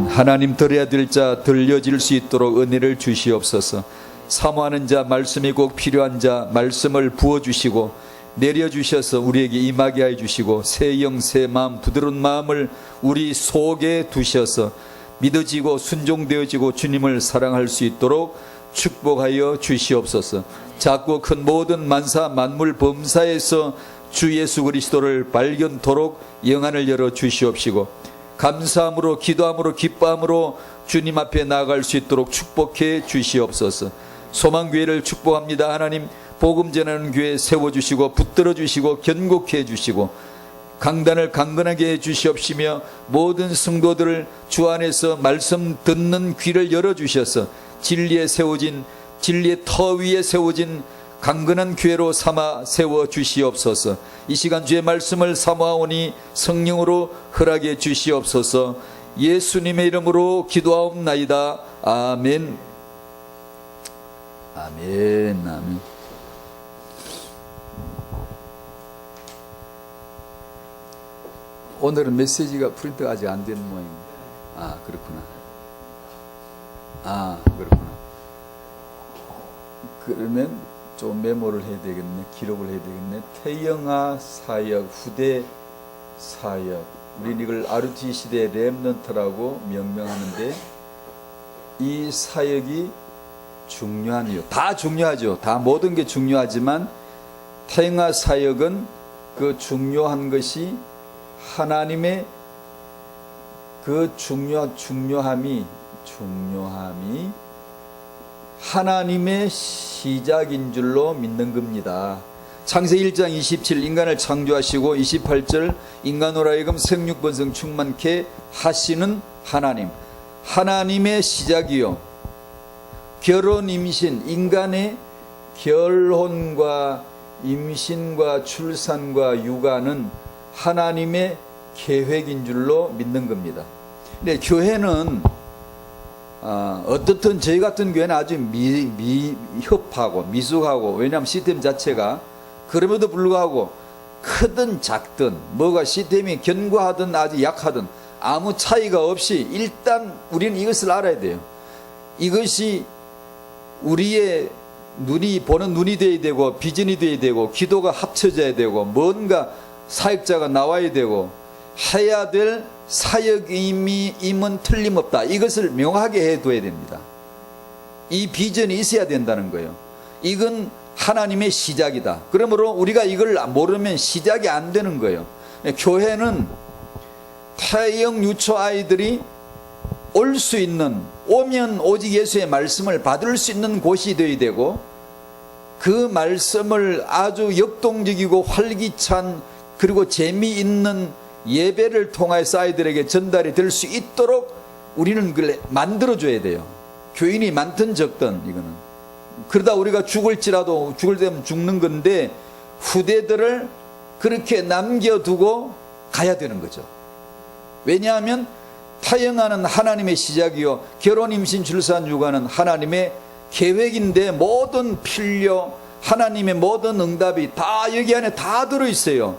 하나님 들어야 될 자 들려질 수 있도록 은혜를 주시옵소서. 사모하는 자, 말씀이 꼭 필요한 자 말씀을 부어주시고 내려주셔서 우리에게 임하게 해주시고 새 영 새 마음 부드러운 마음을 우리 속에 두셔서 믿어지고 순종되어지고 주님을 사랑할 수 있도록 축복하여 주시옵소서. 작고 큰 모든 만사 만물 범사에서 주 예수 그리스도를 발견토록 영안을 열어 주시옵시고 감사함으로 기도함으로 기뻐함으로 주님 앞에 나아갈 수 있도록 축복해 주시옵소서. 소망교회를 축복합니다. 하나님 복음 전하는 교회 세워주시고 붙들어 주시고 견고케 해주시고 강단을 강건하게 해주시옵시며 모든 성도들을 주 안에서 말씀 듣는 귀를 열어주셔서 진리에 세워진 진리의 터 위에 세워진 강건한 교회로 삼아 세워주시옵소서. 이 시간 주의 말씀을 사모하오니 성령으로 허락해 주시옵소서. 예수님의 이름으로 기도하옵나이다. 아멘. 아멘. 아멘. 오늘은 메시지가 프린트가 아직 안 된 모양입니다. 아, 그렇구나. 아, 그렇구나. 그러면 좀 메모를 해야 되겠네. 기록을 해야 되겠네. 태영아 사역, 후대 사역. 우리는 이걸 RT 시대 렘넌트라고 명명하는데 이 사역이 중요한 이유. 다 중요하죠. 다 모든 게 중요하지만 태영아 사역은 그 중요한 것이 하나님의 그 중요함이 하나님의 시작인 줄로 믿는 겁니다. 창세기 1장 27 인간을 창조하시고 28절 인간으로 하여금 생육번성 충만케 하시는 하나님, 하나님의 시작이요 결혼 임신, 인간의 결혼과 임신과 출산과 육아는 하나님의 계획인 줄로 믿는 겁니다. 근데 교회는 어떻든 저희 같은 교회는 아주 미흡하고 미숙하고, 왜냐하면 시스템 자체가, 그럼에도 불구하고 크든 작든 뭐가 시스템이 견고하든 아주 약하든 아무 차이가 없이 일단 우리는 이것을 알아야 돼요. 이것이 우리의 눈이 보는 눈이 되어야 되고 비전이 되어야 되고 기도가 합쳐져야 되고 뭔가 사역자가 나와야 되고 해야 될 사역임은 틀림없다. 이것을 명확하게 해둬야 됩니다. 이 비전이 있어야 된다는 거예요. 이건 하나님의 시작이다. 그러므로 우리가 이걸 모르면 시작이 안 되는 거예요. 교회는 태영 유초 아이들이 올 수 있는, 오면 오직 예수의 말씀을 받을 수 있는 곳이 되어야 되고, 그 말씀을 아주 역동적이고 활기찬 그리고 재미있는 예배를 통해서 아이들에게 전달이 될 수 있도록 우리는 그걸 만들어줘야 돼요. 교인이 많든 적든 이거는. 그러다 우리가 죽을지라도 죽을 때면 죽는 건데 후대들을 그렇게 남겨두고 가야 되는 거죠. 왜냐하면 타영하는 하나님의 시작이요 결혼 임신 출산 육아는 하나님의 계획인데 모든 필요 하나님의 모든 응답이 다 여기 안에 다 들어있어요.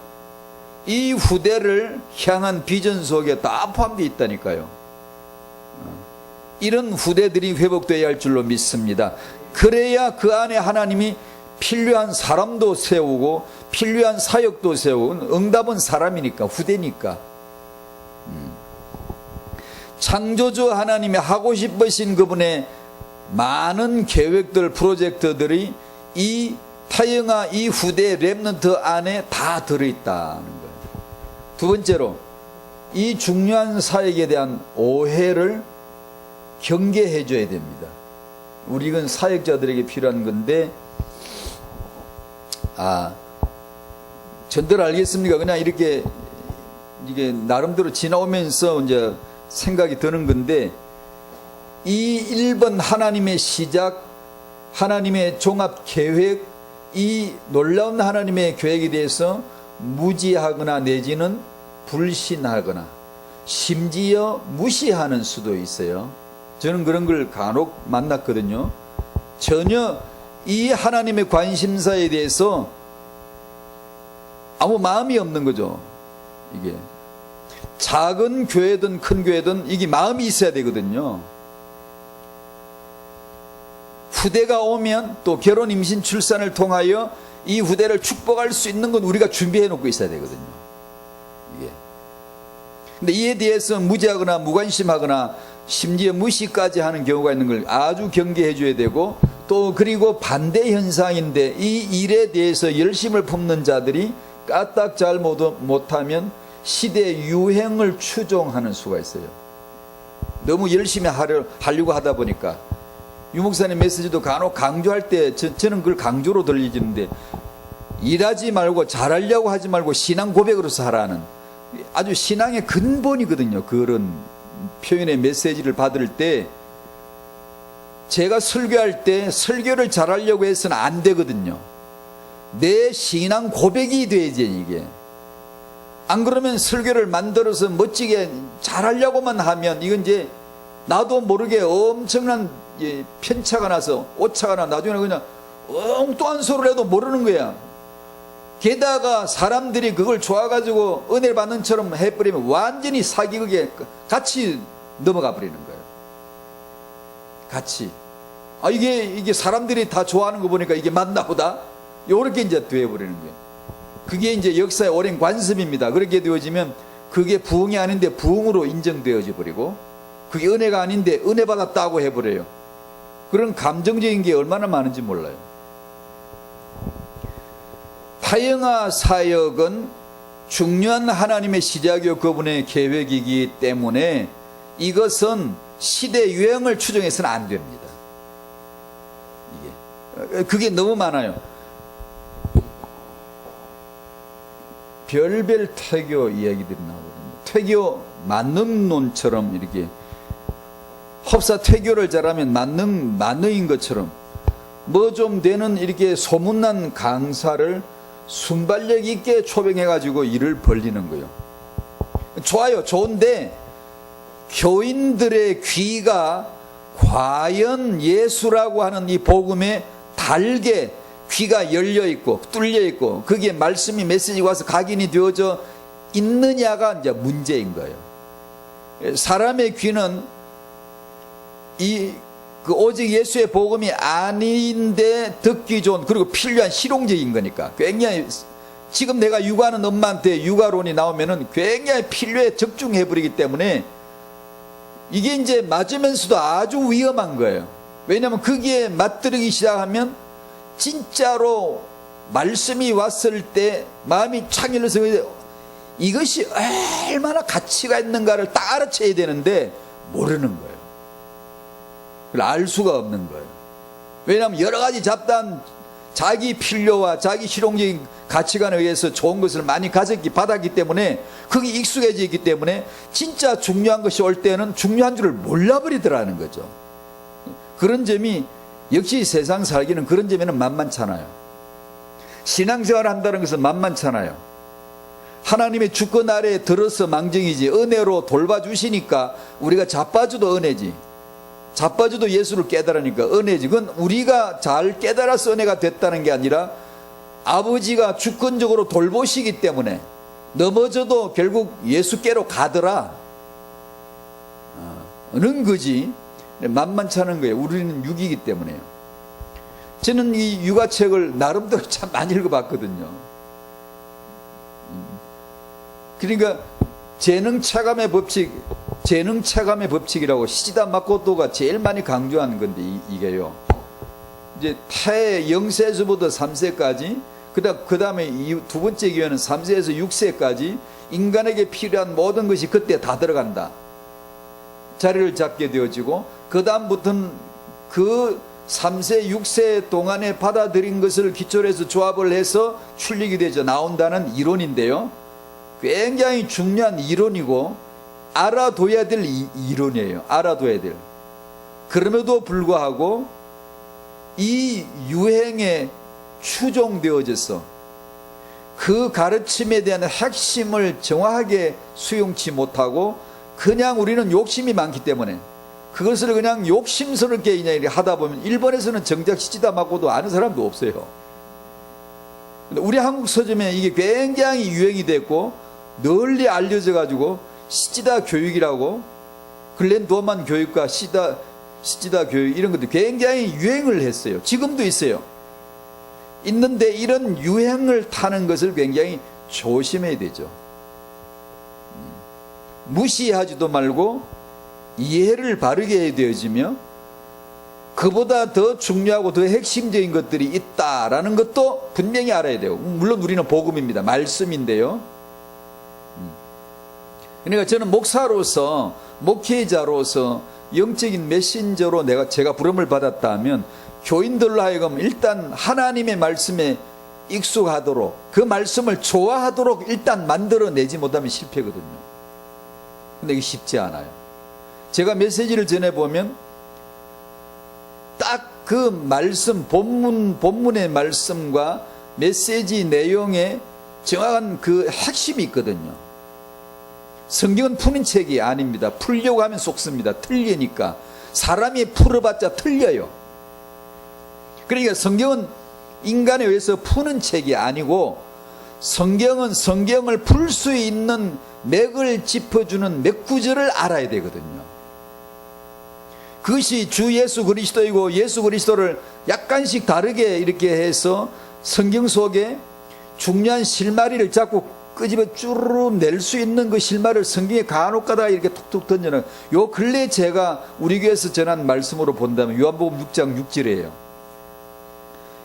이 후대를 향한 비전 속에 다 포함되어 있다니까요. 이런 후대들이 회복되어야 할 줄로 믿습니다. 그래야 그 안에 하나님이 필요한 사람도 세우고 필요한 사역도 세우고, 응답은 사람이니까, 후대니까. 창조주 하나님이 하고 싶으신 그분의 많은 계획들, 프로젝트들이 이 타영아 이 후대 렘넌트 안에 다 들어있다는 거예요. 두 번째로, 이 중요한 사역에 대한 오해를 경계해 줘야 됩니다. 우리 이건 사역자들에게 필요한 건데, 전들 알겠습니까? 그냥 이게 나름대로 지나오면서 이제 생각이 드는 건데, 이 1번 하나님의 시작, 하나님의 종합 계획, 이 놀라운 하나님의 계획에 대해서 무지하거나 내지는 불신하거나 심지어 무시하는 수도 있어요. 저는 그런 걸 간혹 만났거든요. 전혀 이 하나님의 관심사에 대해서 아무 마음이 없는 거죠. 이게 작은 교회든 큰 교회든 이게 마음이 있어야 되거든요. 후대가 오면 또 결혼, 임신, 출산을 통하여 이 후대를 축복할 수 있는 건 우리가 준비해 놓고 있어야 되거든요. 이게. 근데 이에 대해서 무지하거나 무관심하거나 심지어 무시까지 하는 경우가 있는 걸 아주 경계해 줘야 되고, 또 그리고 반대 현상인데 이 일에 대해서 열심을 품는 자들이 까딱 잘 못하면 시대 유행을 추종하는 수가 있어요. 너무 열심히 하려고 하다 보니까. 유 목사님 메시지도 간혹 강조할 때 저는 그걸 강조로 들리지는데, 일하지 말고 잘하려고 하지 말고 신앙 고백으로서 하라는 아주 신앙의 근본이거든요. 그런 표현의 메시지를 받을 때 제가 설교할 때 설교를 잘하려고 해서는 안 되거든요. 내 신앙 고백이 돼야지 이게. 안 그러면 설교를 만들어서 멋지게 잘하려고만 하면 이건 이제 나도 모르게 엄청난 편차가 나서 오차가 나 나중에는 그냥 엉뚱한 소리를 해도 모르는 거야. 게다가 사람들이 그걸 좋아가지고 은혜 받는 처럼 해버리면 완전히 사기극에 같이 넘어가 버리는 거예요. 같이. 아, 이게 사람들이 다 좋아하는 거 보니까 이게 맞나 보다. 요렇게 이제 되어버리는 거예요. 그게 이제 역사의 오랜 관습입니다. 그렇게 되어지면 그게 부흥이 아닌데 부흥으로 인정되어져 버리고, 그게 은혜가 아닌데 은혜 받았다고 해버려요. 그런 감정적인 게 얼마나 많은지 몰라요. 파영아 사역은 중요한 하나님의 시작이요 그분의 계획이기 때문에 이것은 시대 유행을 추종해서는 안 됩니다. 그게 너무 많아요. 별별 퇴교 이야기들이 나오거든요. 퇴교 만능론처럼 이렇게 흡사 퇴교를 잘하면 만능인 것처럼 뭐 좀 되는 이렇게 소문난 강사를 순발력 있게 초빙해가지고 일을 벌리는 거예요. 좋아요. 좋은데 교인들의 귀가 과연 예수라고 하는 이 복음에 달게 귀가 열려있고 뚫려있고 거기에 말씀이 메시지가 와서 각인이 되어져 있느냐가 이제 문제인 거예요. 사람의 귀는 오직 예수의 복음이 아닌데 듣기 좋은, 그리고 필요한 실용적인 거니까 굉장히, 지금 내가 육아하는 엄마한테 육아론이 나오면은 굉장히 필요에 적중해버리기 때문에 이게 이제 맞으면서도 아주 위험한 거예요. 왜냐하면 거기에 맞들이기 시작하면 진짜로 말씀이 왔을 때 마음이 착 열려서 이것이 얼마나 가치가 있는가를 딱 알아채야 되는데 모르는 거예요. 알 수가 없는 거예요. 왜냐하면 여러 가지 잡다한 자기 필요와 자기 실용적인 가치관에 의해서 좋은 것을 많이 받았기 때문에 거기 익숙해져 있기 때문에 진짜 중요한 것이 올 때는 중요한 줄을 몰라버리더라는 거죠. 그런 점이 역시 세상 살기는 그런 점에는 만만찮아요. 신앙생활을 한다는 것은 만만찮아요. 하나님의 주권 아래에 들어서 망정이지 은혜로 돌봐주시니까 우리가 자빠져도 은혜지, 자빠져도 예수를 깨달으니까 은혜지. 그건 우리가 잘 깨달아서 은혜가 됐다는 게 아니라 아버지가 주권적으로 돌보시기 때문에 넘어져도 결국 예수께로 가더라 는 거지. 만만찮은 거예요. 우리는 육이기 때문에요. 저는 이 육아책을 나름대로 참 많이 읽어봤거든요. 그러니까 재능 체감의 법칙이라고 시지다 마코토가 제일 많이 강조하는 건데 이게요. 이제 태 0세에서부터 3세까지, 그 다음에 두 번째 기회는 3세에서 6세까지 인간에게 필요한 모든 것이 그때 다 들어간다. 자리를 잡게 되어지고, 그 다음부터는 그 3세, 6세 동안에 받아들인 것을 기초로 해서 조합을 해서 출력이 되죠. 나온다는 이론인데요. 굉장히 중요한 이론이고 알아둬야 될 이론이에요. 알아둬야 될. 그럼에도 불구하고 이 유행에 추종되어져서 그 가르침에 대한 핵심을 정확하게 수용치 못하고 그냥 우리는 욕심이 많기 때문에 그것을 그냥 욕심스럽게 그냥 하다 보면, 일본에서는 정작 시치다 맞고도 아는 사람도 없어요. 근데 우리 한국 서점에 이게 굉장히 유행이 됐고 널리 알려져 가지고 시지다 교육이라고, 글렌 도만 교육과 시지다 교육 이런 것도 굉장히 유행을 했어요. 지금도 있어요. 있는데 이런 유행을 타는 것을 굉장히 조심해야 되죠. 무시하지도 말고 이해를 바르게 해야 되어지며, 그보다 더 중요하고 더 핵심적인 것들이 있다라는 것도 분명히 알아야 돼요. 물론 우리는 복음입니다. 말씀인데요. 그러니까 저는 목사로서, 목회자로서, 영적인 메신저로 제가 부름을 받았다면 교인들로 하여금 일단 하나님의 말씀에 익숙하도록, 그 말씀을 좋아하도록 일단 만들어내지 못하면 실패거든요. 근데 이게 쉽지 않아요. 제가 메시지를 전해보면 딱 그 말씀, 본문의 말씀과 메시지 내용에 정확한 그 핵심이 있거든요. 성경은 푸는 책이 아닙니다. 풀려고 하면 속습니다. 틀리니까. 사람이 풀어봤자 틀려요. 그러니까 성경은 인간에 의해서 푸는 책이 아니고, 성경은 성경을 풀 수 있는 맥을 짚어주는 맥구절을 알아야 되거든요. 그것이 주 예수 그리스도이고, 예수 그리스도를 약간씩 다르게 이렇게 해서 성경 속에 중요한 실마리를 자꾸 끄집어 쭈르르 낼 수 있는 그 실마리를 성경에 간혹 가다가 이렇게 툭툭 던져는, 요 근래 제가 우리 교회에서 전한 말씀으로 본다면 요한복음 6장 6절이에요.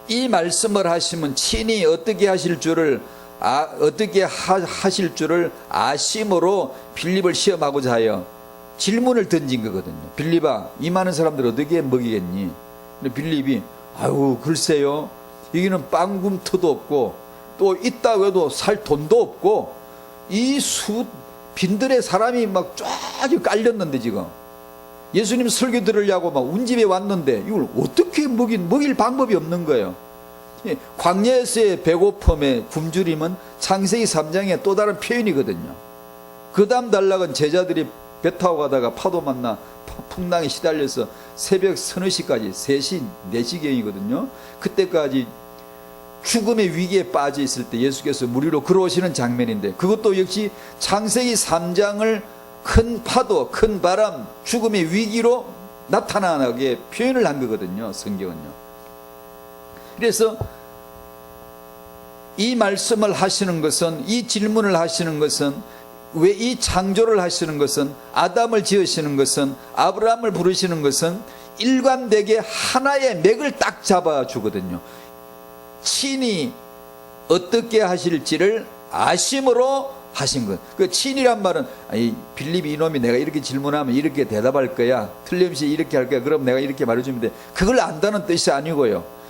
이 말씀을 하시면 친히 어떻게 하실 줄을 아심으로 빌립을 시험하고자 하여 질문을 던진 거거든요. 빌립아, 이 많은 사람들 어떻게 먹이겠니? 근데 빌립이 아유 글쎄요, 여기는 빵굼터도 없고 또 있다고 해도 살 돈도 없고 이 빈들에 사람이 막 쫙 깔렸는데, 지금 예수님 설교 들으려고 막 운집에 왔는데 이걸 어떻게 먹일 방법이 없는 거예요. 광야에서의 배고픔의 굶주림은 창세기 3장의 또 다른 표현이거든요. 그 다음 단락은 제자들이 배 타고 가다가 파도 만나 풍랑에 시달려서 새벽 서너 시까지 3시, 4시경이거든요. 그때까지 죽음의 위기에 빠져 있을 때 예수께서 물 위로 걸어오시는 장면인데, 그것도 역시 창세기 3장을 큰 파도, 큰 바람, 죽음의 위기로 나타나게 표현을 한 거거든요, 성경은요. 그래서 이 말씀을 하시는 것은, 이 질문을 하시는 것은, 왜 이 창조를 하시는 것은, 아담을 지으시는 것은, 아브라함을 부르시는 것은 일관되게 하나의 맥을 딱 잡아주거든요. 친히 어떻게 하실지를 아심으로 하신 것. 그 친이란 말은, 빌립이 이놈이 내가 이렇게 질문하면 이렇게 대답할 거야, 틀림없이 이렇게 할 거야, 그럼 내가 이렇게 말해주면 돼, 그걸 안다는 뜻이 아니고요.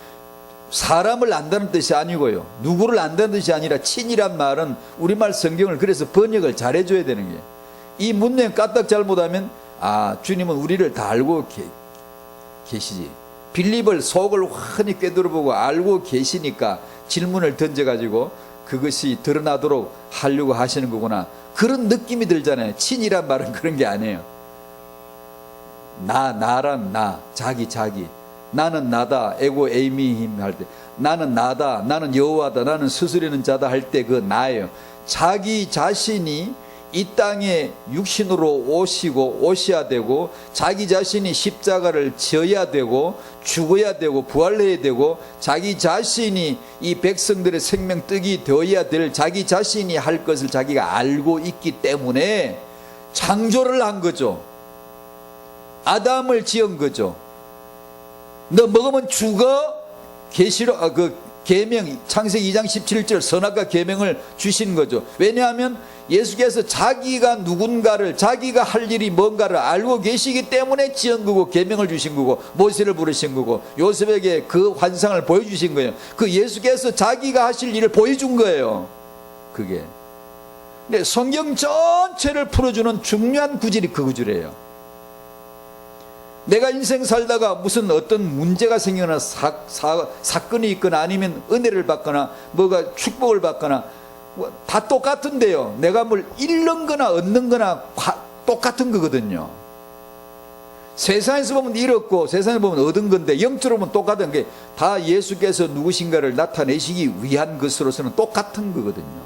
사람을 안다는 뜻이 아니고요. 누구를 안다는 뜻이 아니라, 친이란 말은 우리말 성경을 그래서 번역을 잘해줘야 되는 거예요. 이 문맥 까딱 잘못하면 주님은 우리를 다 알고 계시지, 빌립을 속을 훤히 꿰뚫어보고 알고 계시니까 질문을 던져가지고 그것이 드러나도록 하려고 하시는 거구나, 그런 느낌이 들잖아요. 친이란 말은 그런 게 아니에요. 나란 나, 자기 나는 나다, 에고 에이미힘 할 때, 나는 나다, 나는 여호와다, 나는 스스로는 자다 할 때 그 나예요. 자기 자신이 이 땅에 육신으로 오셔야 되고, 자기 자신이 십자가를 져야 되고, 죽어야 되고, 부활해야 되고, 자기 자신이 이 백성들의 생명떡이 되어야 될 자기 자신이 할 것을 자기가 알고 있기 때문에 창조를 한 거죠. 아담을 지은 거죠. 너 먹으면 죽어, 계명, 창세기 2장 17절 선악과 계명을 주신 거죠. 왜냐하면 예수께서 자기가 누군가를, 자기가 할 일이 뭔가를 알고 계시기 때문에 지은 거고, 계명을 주신 거고, 모세를 부르신 거고, 요셉에게 그 환상을 보여주신 거예요. 그 예수께서 자기가 하실 일을 보여준 거예요, 그게. 근데 성경 전체를 풀어주는 중요한 구절이 그 구절이에요. 내가 인생 살다가 무슨 어떤 문제가 생기거나 사건이 있거나 아니면 은혜를 받거나 뭐가 축복을 받거나 다 똑같은데요, 내가 뭘 잃는 거나 얻는 거나 똑같은 거거든요. 세상에서 보면 잃었고 세상에서 보면 얻은 건데, 영적으로 보면 똑같은 게 다 예수께서 누구신가를 나타내시기 위한 것으로서는 똑같은 거거든요.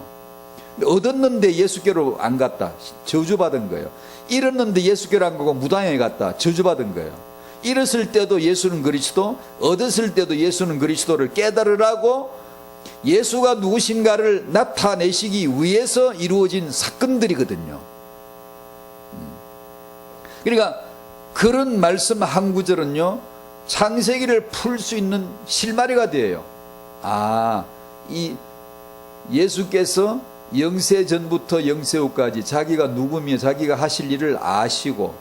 얻었는데 예수께로 안 갔다. 저주받은 거예요. 잃었는데 예수께로 안 가고 무당에 갔다. 저주받은 거예요. 잃었을 때도 예수는 그리스도, 얻었을 때도 예수는 그리스도를 깨달으라고 예수가 누구신가를 나타내시기 위해서 이루어진 사건들이거든요. 그러니까 그런 말씀 한 구절은요, 창세기를 풀 수 있는 실마리가 돼요. 이 예수께서 영세 전부터 영세 후까지 자기가 누구며 자기가 하실 일을 아시고,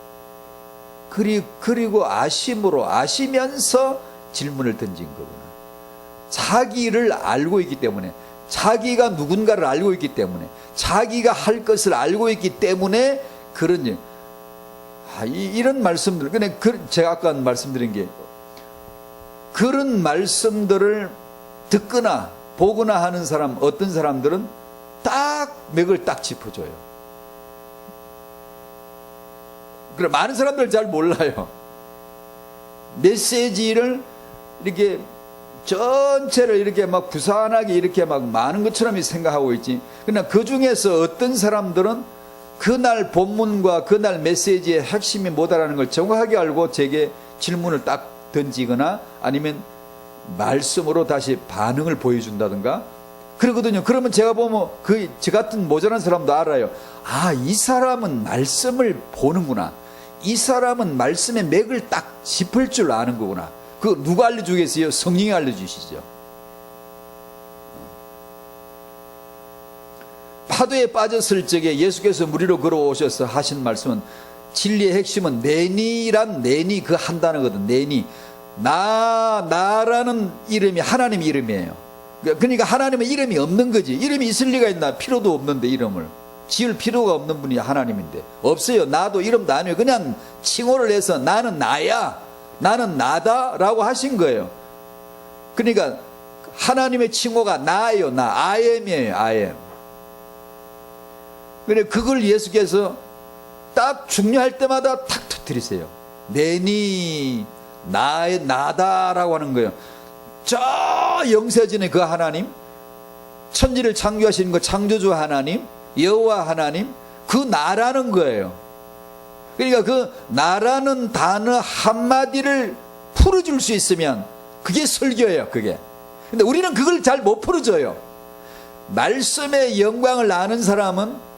그리고 아시면서 질문을 던진 거구나. 자기를 알고 있기 때문에, 자기가 누군가를 알고 있기 때문에, 자기가 할 것을 알고 있기 때문에 그런 이런 말씀들, 근데 제가 아까 말씀드린 게, 그런 말씀들을 듣거나 보거나 하는 사람, 어떤 사람들은 딱 맥을 딱 짚어줘요. 그래, 많은 사람들 잘 몰라요. 메시지를 이렇게 전체를 이렇게 막 부산하게 이렇게 막 많은 것처럼 생각하고 있지. 그러나 그 중에서 어떤 사람들은 그날 본문과 그날 메시지의 핵심이 뭐다라는 걸 정확하게 알고 제게 질문을 딱 던지거나 아니면 말씀으로 다시 반응을 보여준다든가 그러거든요. 그러면 제가 보면 저 같은 모자란 사람도 알아요. 이 사람은 말씀을 보는구나. 이 사람은 말씀의 맥을 딱 짚을 줄 아는 거구나. 그 누가 알려주겠어요? 성령이 알려주시죠. 파도에 빠졌을 적에 예수께서 물 위로 걸어오셔서 하신 말씀은, 진리의 핵심은 내니 그 한 단어거든. 내니, 나라는 이름이 하나님 이름이에요. 그러니까 하나님은 이름이 없는 거지. 이름이 있을 리가 있나? 필요도 없는데 이름을 지을 필요가 없는 분이 하나님인데 없어요. 나도 이름도 아니에요. 그냥 칭호를 해서 나는 나야, 나는 나다 라고 하신 거예요. 그러니까 하나님의 칭호가 나예요. 나 I am이에요. I am. 그래, 그걸 예수께서 딱 중요할 때마다 탁 터뜨리세요. 내니 나다라고 하는 거예요. 저 영세전에 그 하나님, 천지를 창조하시는 그 창조주 하나님, 여호와 하나님, 그 나라는 거예요. 그러니까 그 나라는 단어 한마디를 풀어줄 수 있으면 그게 설교예요. 그게. 근데 우리는 그걸 잘 못 풀어줘요. 말씀의 영광을 아는 사람은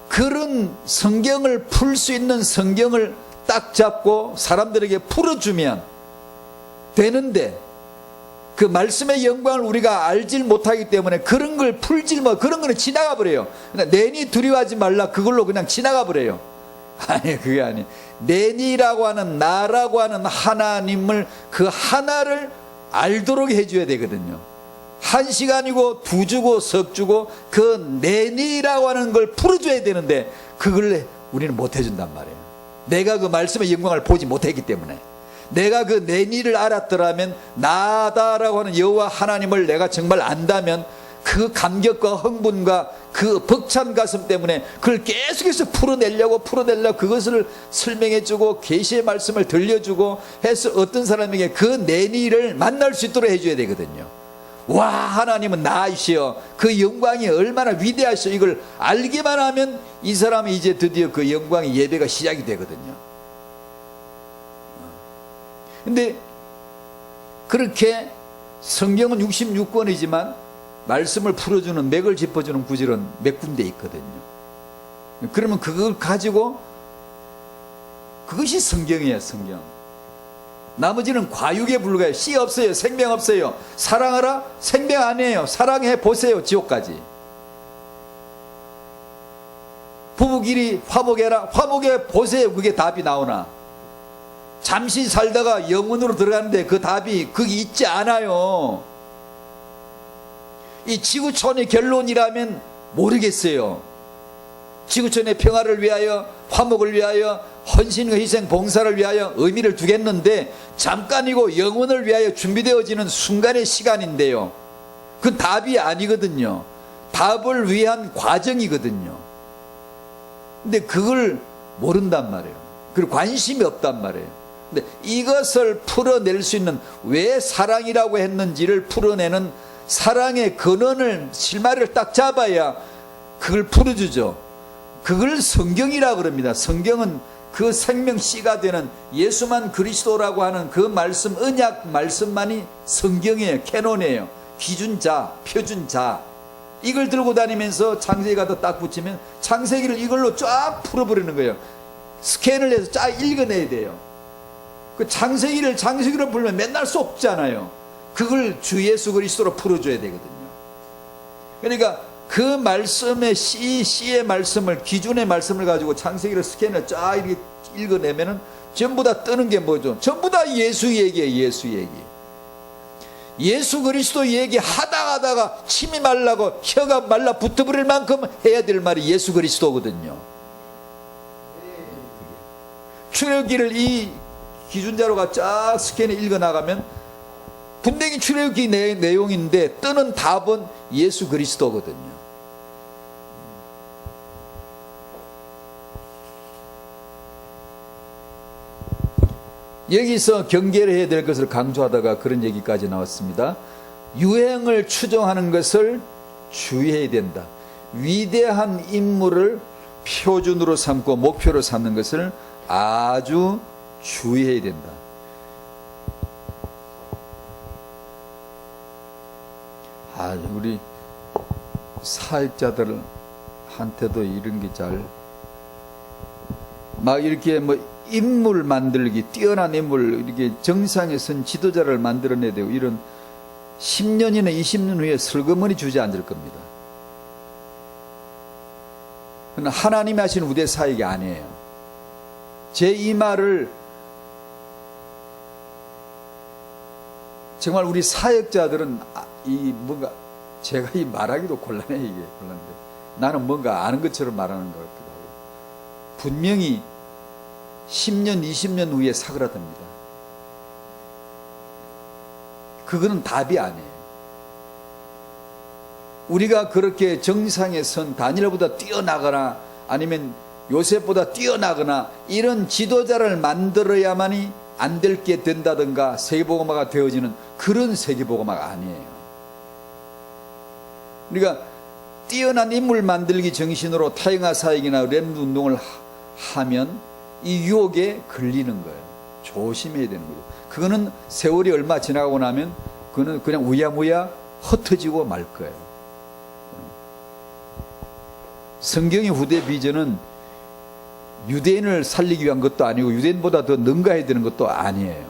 그런 성경을 풀 수 있는 성경을 딱 잡고 사람들에게 풀어주면 되는데, 그 말씀의 영광을 우리가 알질 못하기 때문에 그런 걸 풀질 못, 그런 거는 지나가 버려요. 내니 두려워하지 말라, 그걸로 그냥 지나가 버려요. 아니, 그게 아니. 내니라고 하는, 나라고 하는 하나님을, 그 하나를 알도록 해줘야 되거든요. 한 시간이고 두 주고 석 주고 그 내니라고 하는 걸 풀어줘야 되는데 그걸 우리는 못 해준단 말이에요. 내가 그 말씀의 영광을 보지 못했기 때문에. 내가 그 내니를 알았더라면, 나다라고 하는 여호와 하나님을 내가 정말 안다면 그 감격과 흥분과 그 벅찬 가슴 때문에 그걸 계속해서 풀어내려고 그것을 설명해주고 계시의 말씀을 들려주고 해서 어떤 사람에게 그 내니를 만날 수 있도록 해줘야 되거든요. 와, 하나님은 나이시여, 그 영광이 얼마나 위대하시오, 이걸 알기만 하면 이 사람은 이제 드디어 그 영광의 예배가 시작이 되거든요. 근데 그렇게 성경은 66권이지만 말씀을 풀어주는, 맥을 짚어주는 구절은 몇 군데 있거든요. 그러면 그걸 가지고, 그것이 성경이에요. 성경. 나머지는 과육에 불과해요. 씨 없어요. 생명 없어요. 사랑하라? 생명 아니에요. 사랑해 보세요. 지옥까지. 부부끼리 화목해라? 화목해 보세요. 그게 답이 나오나? 잠시 살다가 영혼으로 들어가는데 그 답이 거기 있지 않아요. 이 지구촌의 결론이라면 모르겠어요. 지구촌의 평화를 위하여, 화목을 위하여, 헌신과 희생, 봉사를 위하여 의미를 두겠는데 잠깐이고 영혼을 위하여 준비되어지는 순간의 시간인데요, 그건 답이 아니거든요. 답을 위한 과정이거든요. 근데 그걸 모른단 말이에요. 그리고 관심이 없단 말이에요. 근데 이것을 풀어낼 수 있는, 왜 사랑이라고 했는지를 풀어내는 사랑의 근원을, 실마리를 딱 잡아야 그걸 풀어주죠. 그걸 성경이라 그럽니다. 성경은 그 생명 씨가 되는 예수만 그리스도라고 하는 그 말씀, 언약 말씀만이 성경이에요. 캐논이에요. 기준자, 표준자. 이걸 들고 다니면서 창세기 갖다 딱 붙이면 창세기를 이걸로 쫙 풀어버리는 거예요. 스캔을 해서 쫙 읽어내야 돼요. 그 장세기로 풀면 맨날 속잖아요. 그걸 주 예수 그리스도로 풀어줘야 되거든요. 그러니까 그 말씀의 씨의 말씀을, 기준의 말씀을 가지고 창세기를 스캔을 쫙 이렇게 읽어내면은 전부 다 뜨는 게 뭐죠? 전부 다 예수 얘기예요. 예수 얘기. 예수 그리스도 얘기 하다가 침이 말라고 혀가 말라 붙어버릴 만큼 해야 될 말이 예수 그리스도거든요. 출애굽기를 이 기준자료가 쫙 스캔에 읽어나가면 분명히 출애굽기 내용인데 뜨는 답은 예수 그리스도거든요. 여기서 경계를 해야 될 것을 강조하다가 그런 얘기까지 나왔습니다. 유행을 추종하는 것을 주의해야 된다. 위대한 인물을 표준으로 삼고 목표로 삼는 것을 아주 주의해야 된다. 우리 사역자들한테도 이런 게 막 이렇게 뭐 인물 만들기, 뛰어난 인물, 이렇게 정상에 선 지도자를 만들어내야 되고, 이런 10년이나 20년 후에 슬그머니 주저앉을 겁니다. 그건 하나님이 하시는 우대 사역이 아니에요. 제 이 말을 정말 우리 사역자들은 뭔가 제가 이 말하기도 곤란해. 이게 곤란한데 나는 뭔가 아는 것처럼 말하는 것 같기도 하고, 분명히 10년 20년 후에 사그라듭니다. 그거는 답이 아니에요. 우리가 그렇게 정상에 선 다니엘보다 뛰어나거나 아니면 요셉보다 뛰어나거나 이런 지도자를 만들어야만이 안 될 게 된다든가 세계복음화가 되어지는 그런 세계복음화가 아니에요. 우리가 뛰어난 인물 만들기 정신으로 타영화 사역이나 렘 운동을 하면 이 유혹에 걸리는 거예요. 조심해야 되는 거죠. 그거는 세월이 얼마 지나고 나면 그거는 그냥 우야무야 흩어지고 말 거예요. 성경의 후대 비전은 유대인을 살리기 위한 것도 아니고 유대인보다 더 능가해야 되는 것도 아니에요.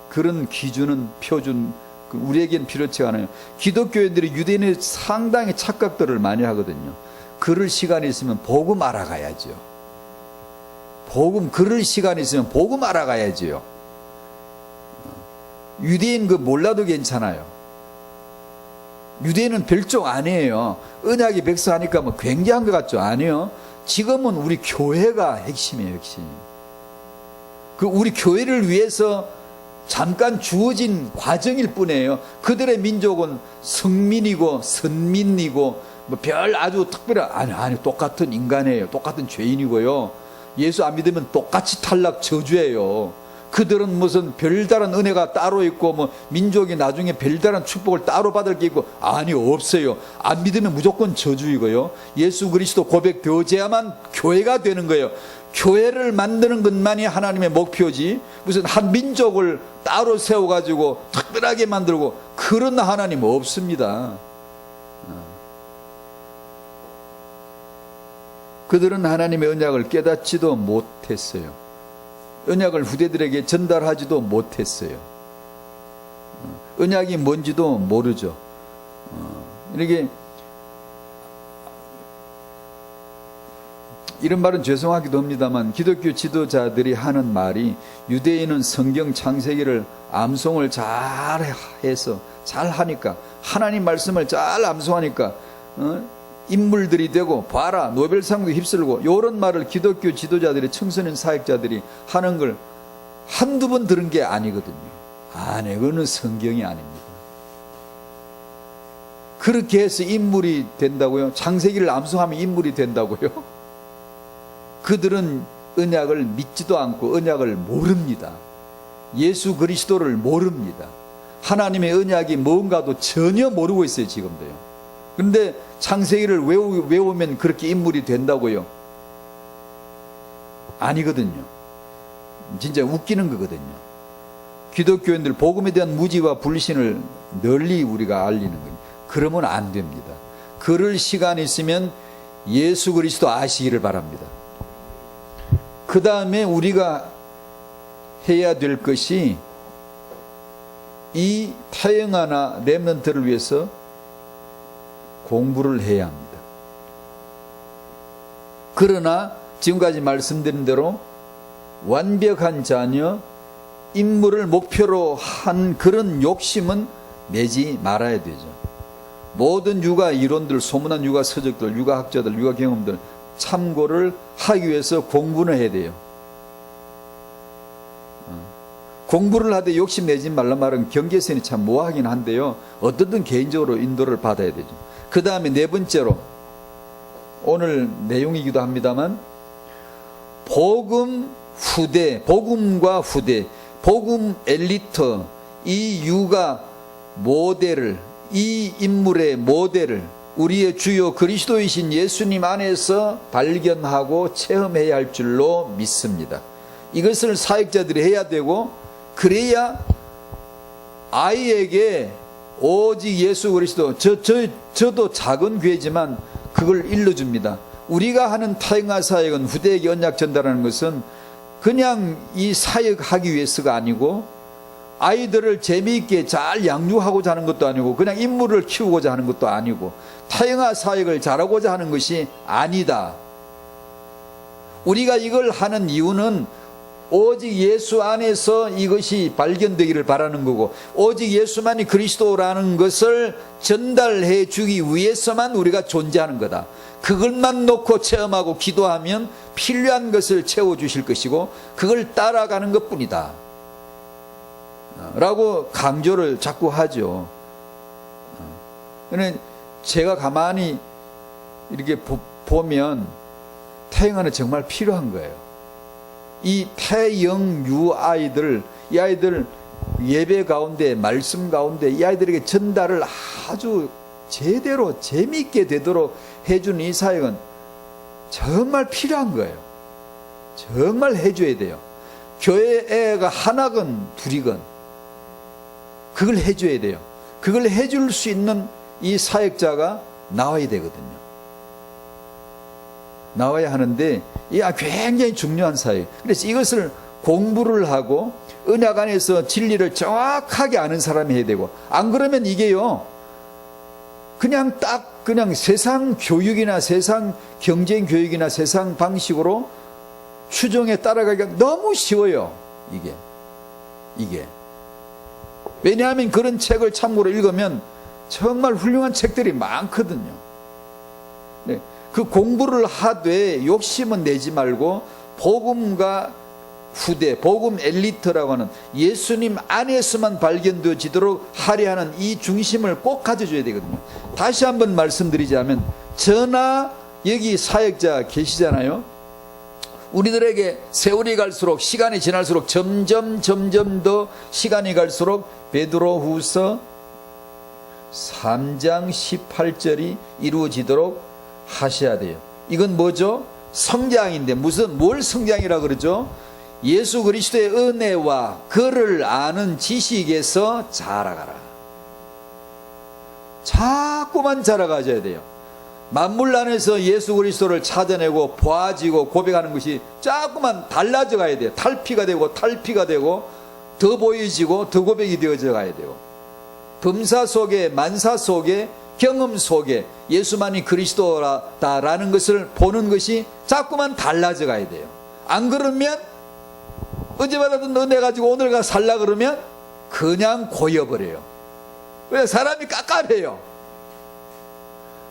그런 기준은 표준 우리에겐 필요치 않아요. 기독교인들이 유대인의 상당히 착각들을 많이 하거든요. 그럴 시간이 있으면 복음 알아가야죠. 그럴 시간이 있으면 복음 알아가야지요. 유대인 몰라도 괜찮아요. 유대인은 별종 아니에요. 언약이 백서하니까 뭐 굉장한 것 같죠? 아니요. 지금은 우리 교회가 핵심이에요, 핵심. 우리 교회를 위해서 잠깐 주어진 과정일 뿐이에요. 그들의 민족은 성민이고 선민이고 뭐 별 아주 특별한 아니 똑같은 인간이에요. 똑같은 죄인이고요. 예수 안 믿으면 똑같이 탈락 저주예요. 그들은 무슨 별다른 은혜가 따로 있고 뭐 민족이 나중에 별다른 축복을 따로 받을 게 있고 아니 없어요. 안 믿으면 무조건 저주이고요. 예수 그리스도 고백되어져야만 교회가 되는 거예요. 교회를 만드는 것만이 하나님의 목표지 무슨 한 민족을 따로 세워가지고 특별하게 만들고 그런 하나님 없습니다. 그들은 하나님의 언약을 깨닫지도 못했어요. 언약을 후대들에게 전달하지도 못했어요. 언약이 뭔지도 모르죠. 이렇게 이런 말은 죄송하기도 합니다만 기독교 지도자들이 하는 말이 유대인은 성경 창세기를 암송을 잘 해서 잘 하니까 하나님 말씀을 잘 암송하니까 인물들이 되고 봐라 노벨상도 휩쓸고 이런 말을 기독교 지도자들이 청소년 사역자들이 하는 걸 한두 번 들은 게 아니거든요. 아니 그거는 성경이 아닙니다. 그렇게 해서 인물이 된다고요? 창세기를 암송하면 인물이 된다고요? 그들은 언약을 믿지도 않고 언약을 모릅니다. 예수 그리스도를 모릅니다. 하나님의 언약이 뭔가도 전혀 모르고 있어요. 지금도요. 그런데 창세기를 외우면 그렇게 인물이 된다고요? 아니거든요. 진짜 웃기는 거거든요. 기독교인들 복음에 대한 무지와 불신을 널리 우리가 알리는 거예요. 그러면 안 됩니다. 그럴 시간이 있으면 예수 그리스도 아시기를 바랍니다. 그 다음에 우리가 해야 될 것이 이 태영아나 렘넌트를 위해서 공부를 해야 합니다. 그러나 지금까지 말씀드린 대로 완벽한 자녀, 인물을 목표로 한 그런 욕심은 내지 말아야 되죠. 모든 육아 이론들, 소문난 육아 서적들, 육아 학자들, 육아 경험들 참고를 하기 위해서 공부는 해야 돼요. 공부를 하되 욕심 내지 말란 말은 경계선이 참 모호하긴 한데요. 어떻든 개인적으로 인도를 받아야 되죠. 그 다음에 네 번째로, 오늘 내용이기도 합니다만, 복음 후대, 복음과 후대, 복음 엘리트, 이 육아 모델을, 이 인물의 모델을 우리의 주요 그리스도이신 예수님 안에서 발견하고 체험해야 할 줄로 믿습니다. 이것을 사역자들이 해야 되고, 그래야 아이에게 오직 예수 그리스도, 저도 작은 교회지만 그걸 일러줍니다. 우리가 하는 태영아 사역은, 후대에게 언약 전달하는 것은 그냥 이 사역하기 위해서가 아니고, 아이들을 재미있게 잘 양육하고자 하는 것도 아니고, 그냥 인물을 키우고자 하는 것도 아니고, 태영아 사역을 잘하고자 하는 것이 아니다. 우리가 이걸 하는 이유는 오직 예수 안에서 이것이 발견되기를 바라는 거고, 오직 예수만이 그리스도라는 것을 전달해 주기 위해서만 우리가 존재하는 거다. 그것만 놓고 체험하고 기도하면 필요한 것을 채워주실 것이고, 그걸 따라가는 것뿐이다 라고 강조를 자꾸 하죠. 그런데 제가 가만히 이렇게 보면 태영아는 정말 필요한 거예요. 이 태영유 아이들, 이 아이들 예배 가운데, 말씀 가운데 이 아이들에게 전달을 아주 제대로 재미있게 되도록 해주는 이 사역은 정말 필요한 거예요. 정말 해줘야 돼요. 교회 애가 하나건 둘이건 그걸 해줘야 돼요. 그걸 해줄 수 있는 이 사역자가 나와야 되거든요. 나와야 하는데, 이게 굉장히 중요한 사역. 그래서 이것을 공부를 하고 언약 안에서 진리를 정확하게 아는 사람이 해야 되고, 안 그러면 이게요, 그냥 세상 교육이나 세상 경쟁 교육이나 세상 방식으로 추종에 따라가기가 너무 쉬워요. 이게. 왜냐하면 그런 책을 참고로 읽으면 정말 훌륭한 책들이 많거든요. 네. 그 공부를 하되 욕심은 내지 말고, 복음과 후대, 복음 엘리트라고 하는 예수님 안에서만 발견되어지도록 하려 하는 이 중심을 꼭 가져줘야 되거든요. 다시 한번 말씀드리자면, 저나 여기 사역자 계시잖아요. 우리들에게 세월이 갈수록, 시간이 지날수록 점점 더 시간이 갈수록 베드로후서 3장 18절이 이루어지도록 하셔야 돼요. 이건 뭐죠? 성장인데, 뭘 성장이라 그러죠? 예수 그리스도의 은혜와 그를 아는 지식에서 자라가라. 자꾸만 자라가셔야 돼요. 만물 안에서 예수 그리스도를 찾아내고 보아지고 고백하는 것이 자꾸만 달라져 가야 돼요. 탈피가 되고 더 보여지고 더 고백이 되어져 가야 돼요. 범사 속에, 만사 속에, 경험 속에 예수만이 그리스도다라는 것을 보는 것이 자꾸만 달라져 가야 돼요. 안 그러면 어제 받았던 은혜 가지고 오늘 가 살라 그러면 그냥 고여버려요. 왜? 사람이 깝깝해요.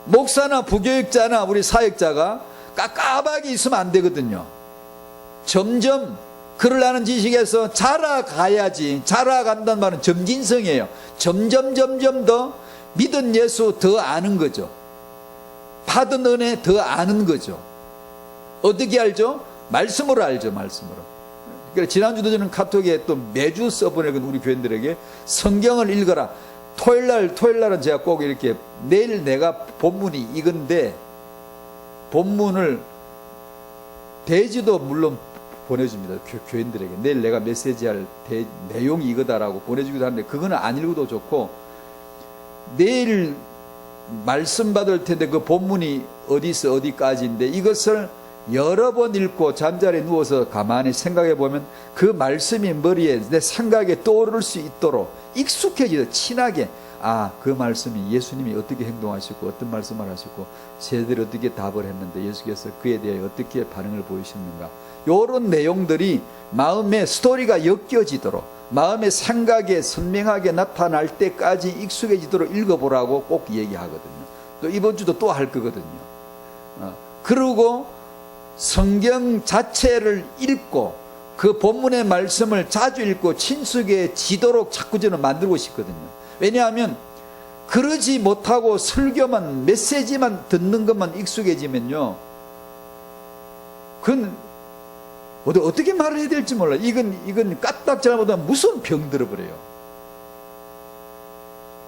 목사나 부교육자나 우리 사역자가 깝깝하게 있으면 안 되거든요. 점점 그를 아는 지식에서 자라가야지. 자라간다는 말은 점진성이에요. 점점 더 믿은 예수 더 아는 거죠. 받은 은혜 더 아는 거죠. 어떻게 알죠? 말씀으로 알죠. 말씀으로. 그러니까 지난주도 저는 카톡에 또 매주 써보내건 우리 교인들에게 성경을 읽어라. 토요일날은 제가 꼭 이렇게 내일 내가 본문이 이건데 본문을 대지도 물론 보내줍니다. 교인들에게 내일 내가 메시지할 내용이 이거다라고 보내주기도 하는데 그거는 안 읽어도 좋고 내일 말씀 받을 텐데 그 본문이 어디서 어디까지인데 이것을 여러 번 읽고 잠자리에 누워서 가만히 생각해 보면 그 말씀이 머리에 내 생각에 떠오를 수 있도록 익숙해지도록 친하게 그 말씀이 예수님이 어떻게 행동하시고 어떤 말씀을 하시고 저희들이 어떻게 답을 했는데 예수께서 그에 대해 어떻게 반응을 보이셨는가 이런 내용들이 마음의 스토리가 엮여지도록 마음의 생각에 선명하게 나타날 때까지 익숙해지도록 읽어보라고 꼭 얘기하거든요. 또 이번 주도 또 할 거거든요. 그리고 성경 자체를 읽고 그 본문의 말씀을 자주 읽고 친숙해지도록 자꾸 저는 만들고 싶거든요. 왜냐하면 그러지 못하고 설교만 메시지만 듣는 것만 익숙해지면요 그건 어떻게 말을 해야 될지 몰라. 이건 까딱 잘못하면 무슨 병 들어버려요.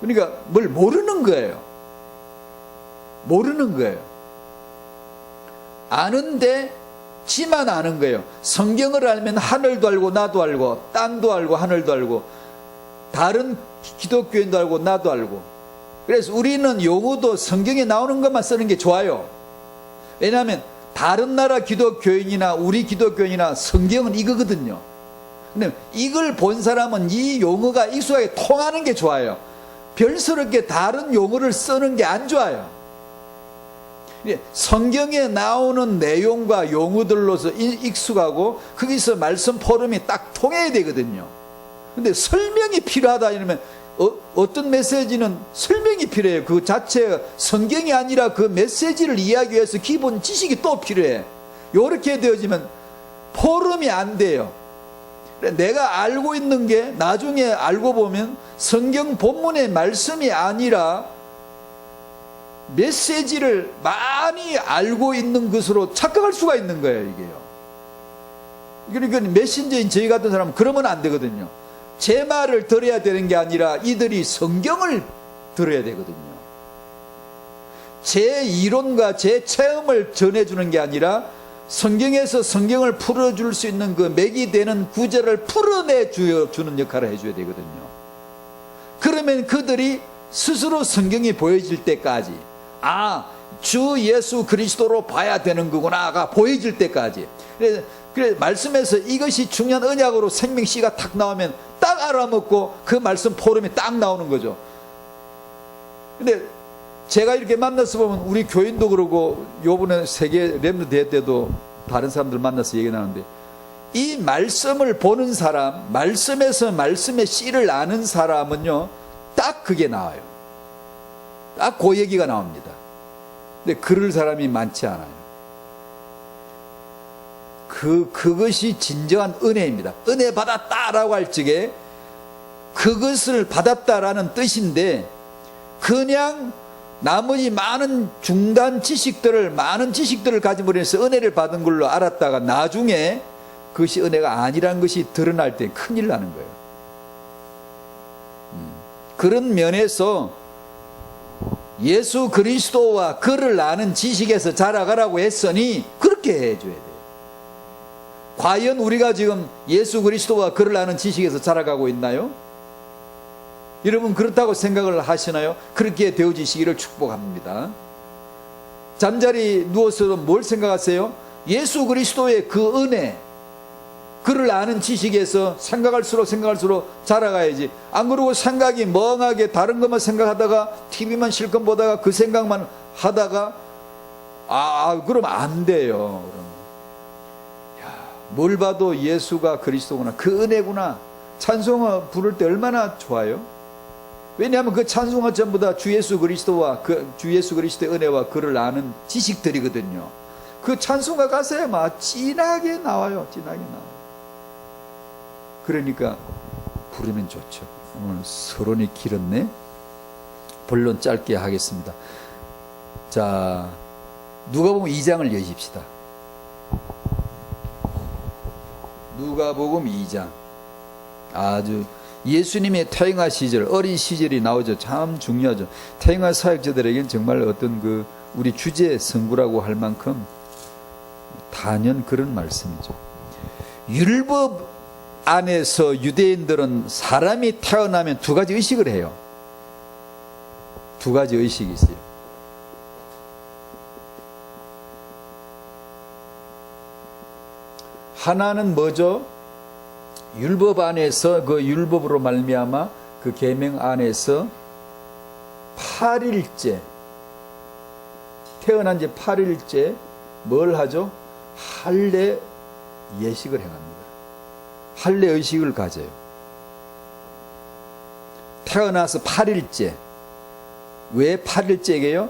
그러니까 뭘 모르는 거예요. 모르는 거예요. 아는데 지만 아는 거예요. 성경을 알면 하늘도 알고 나도 알고 땅도 알고 하늘도 알고 다른 기독교인도 알고 나도 알고. 그래서 우리는 용어도 성경에 나오는 것만 쓰는 게 좋아요. 왜냐하면 다른 나라 기독교인이나 우리 기독교인이나 성경은 이거거든요. 근데 이걸 본 사람은 이 용어가 익숙하게 통하는 게 좋아요. 별스럽게 다른 용어를 쓰는 게 안 좋아요. 성경에 나오는 내용과 용어들로서 익숙하고 거기서 말씀 포럼이 딱 통해야 되거든요. 근데 설명이 필요하다 이러면 어떤 메시지는 설명이 필요해요. 그 자체가 성경이 아니라 그 메시지를 이해하기 위해서 기본 지식이 또 필요해. 이렇게 되어지면 포럼이 안 돼요. 내가 알고 있는 게 나중에 알고 보면 성경 본문의 말씀이 아니라 메시지를 많이 알고 있는 것으로 착각할 수가 있는 거예요. 이게요. 그러니까 메신저인 저희 같은 사람은 그러면 안 되거든요. 제 말을 들어야 되는 게 아니라 이들이 성경을 들어야 되거든요. 제 이론과 제 체험을 전해주는 게 아니라 성경에서 성경을 풀어줄 수 있는 그 맥이 되는 구절을 풀어내주는 역할을 해줘야 되거든요. 그러면 그들이 스스로 성경이 보여질 때까지 주 예수 그리스도로 봐야 되는 거구나가 보여질 때까지. 그래서 말씀에서 이것이 중요한 언약으로 생명씨가 탁 나오면 딱 알아먹고 그 말씀 포럼이 딱 나오는 거죠. 근데 제가 이렇게 만나서 보면 우리 교인도 그러고 요번에 세계 렘넌트 대회 때도 다른 사람들 만나서 얘기 나누는데 이 말씀을 보는 사람, 말씀에서 말씀의 씨를 아는 사람은요 딱 그게 나와요. 딱 그 얘기가 나옵니다. 근데 그럴 사람이 많지 않아요. 그것이 진정한 은혜입니다. 은혜 받았다라고 할 적에 그것을 받았다라는 뜻인데 그냥 나머지 많은 중간 지식들을 많은 지식들을 가지고 해서 은혜를 받은 걸로 알았다가 나중에 그것이 은혜가 아니라는 것이 드러날 때 큰일 나는 거예요. 그런 면에서 예수 그리스도와 그를 아는 지식에서 자라가라고 했으니 그렇게 해줘야 돼요. 과연 우리가 지금 예수 그리스도와 그를 아는 지식에서 자라가고 있나요? 여러분 그렇다고 생각을 하시나요? 그렇게 되어지시기를 축복합니다. 잠자리 누워서 뭘 생각하세요? 예수 그리스도의 그 은혜, 그를 아는 지식에서 생각할수록 자라가야지. 안 그러고 생각이 멍하게 다른 것만 생각하다가 TV만 실컷 보다가 그 생각만 하다가 그러면 안 돼요. 뭘 봐도 예수가 그리스도구나, 그 은혜구나. 찬송가 부를 때 얼마나 좋아요? 왜냐하면 그 찬송가 전부 다 주 예수 그리스도와 주 예수 그리스도의 은혜와 그를 아는 지식들이거든요. 그 찬송가 가사에 막 진하게 나와요. 진하게 나와요. 그러니까 부르면 좋죠. 오늘 서론이 길었네. 본론 짧게 하겠습니다. 자, 누가복음 2장을 여십시다. 누가복음 2장. 아주 예수님의 태영아 시절, 어린 시절이 나오죠. 참 중요하죠. 태영아 사역자들에게는 정말 어떤 우리 주제 성구라고 할 만큼 단연 그런 말씀이죠. 율법 안에서 유대인들은 사람이 태어나면 두 가지 의식을 해요. 두 가지 의식이 있어요. 하나는 뭐죠? 율법 안에서 그 율법으로 말미암아 그 계명 안에서 8일째 태어난 지 8일째 뭘 하죠? 할례 예식을 행합니다. 할례 의식을 가져요. 태어나서 8일째. 왜 8일째게요?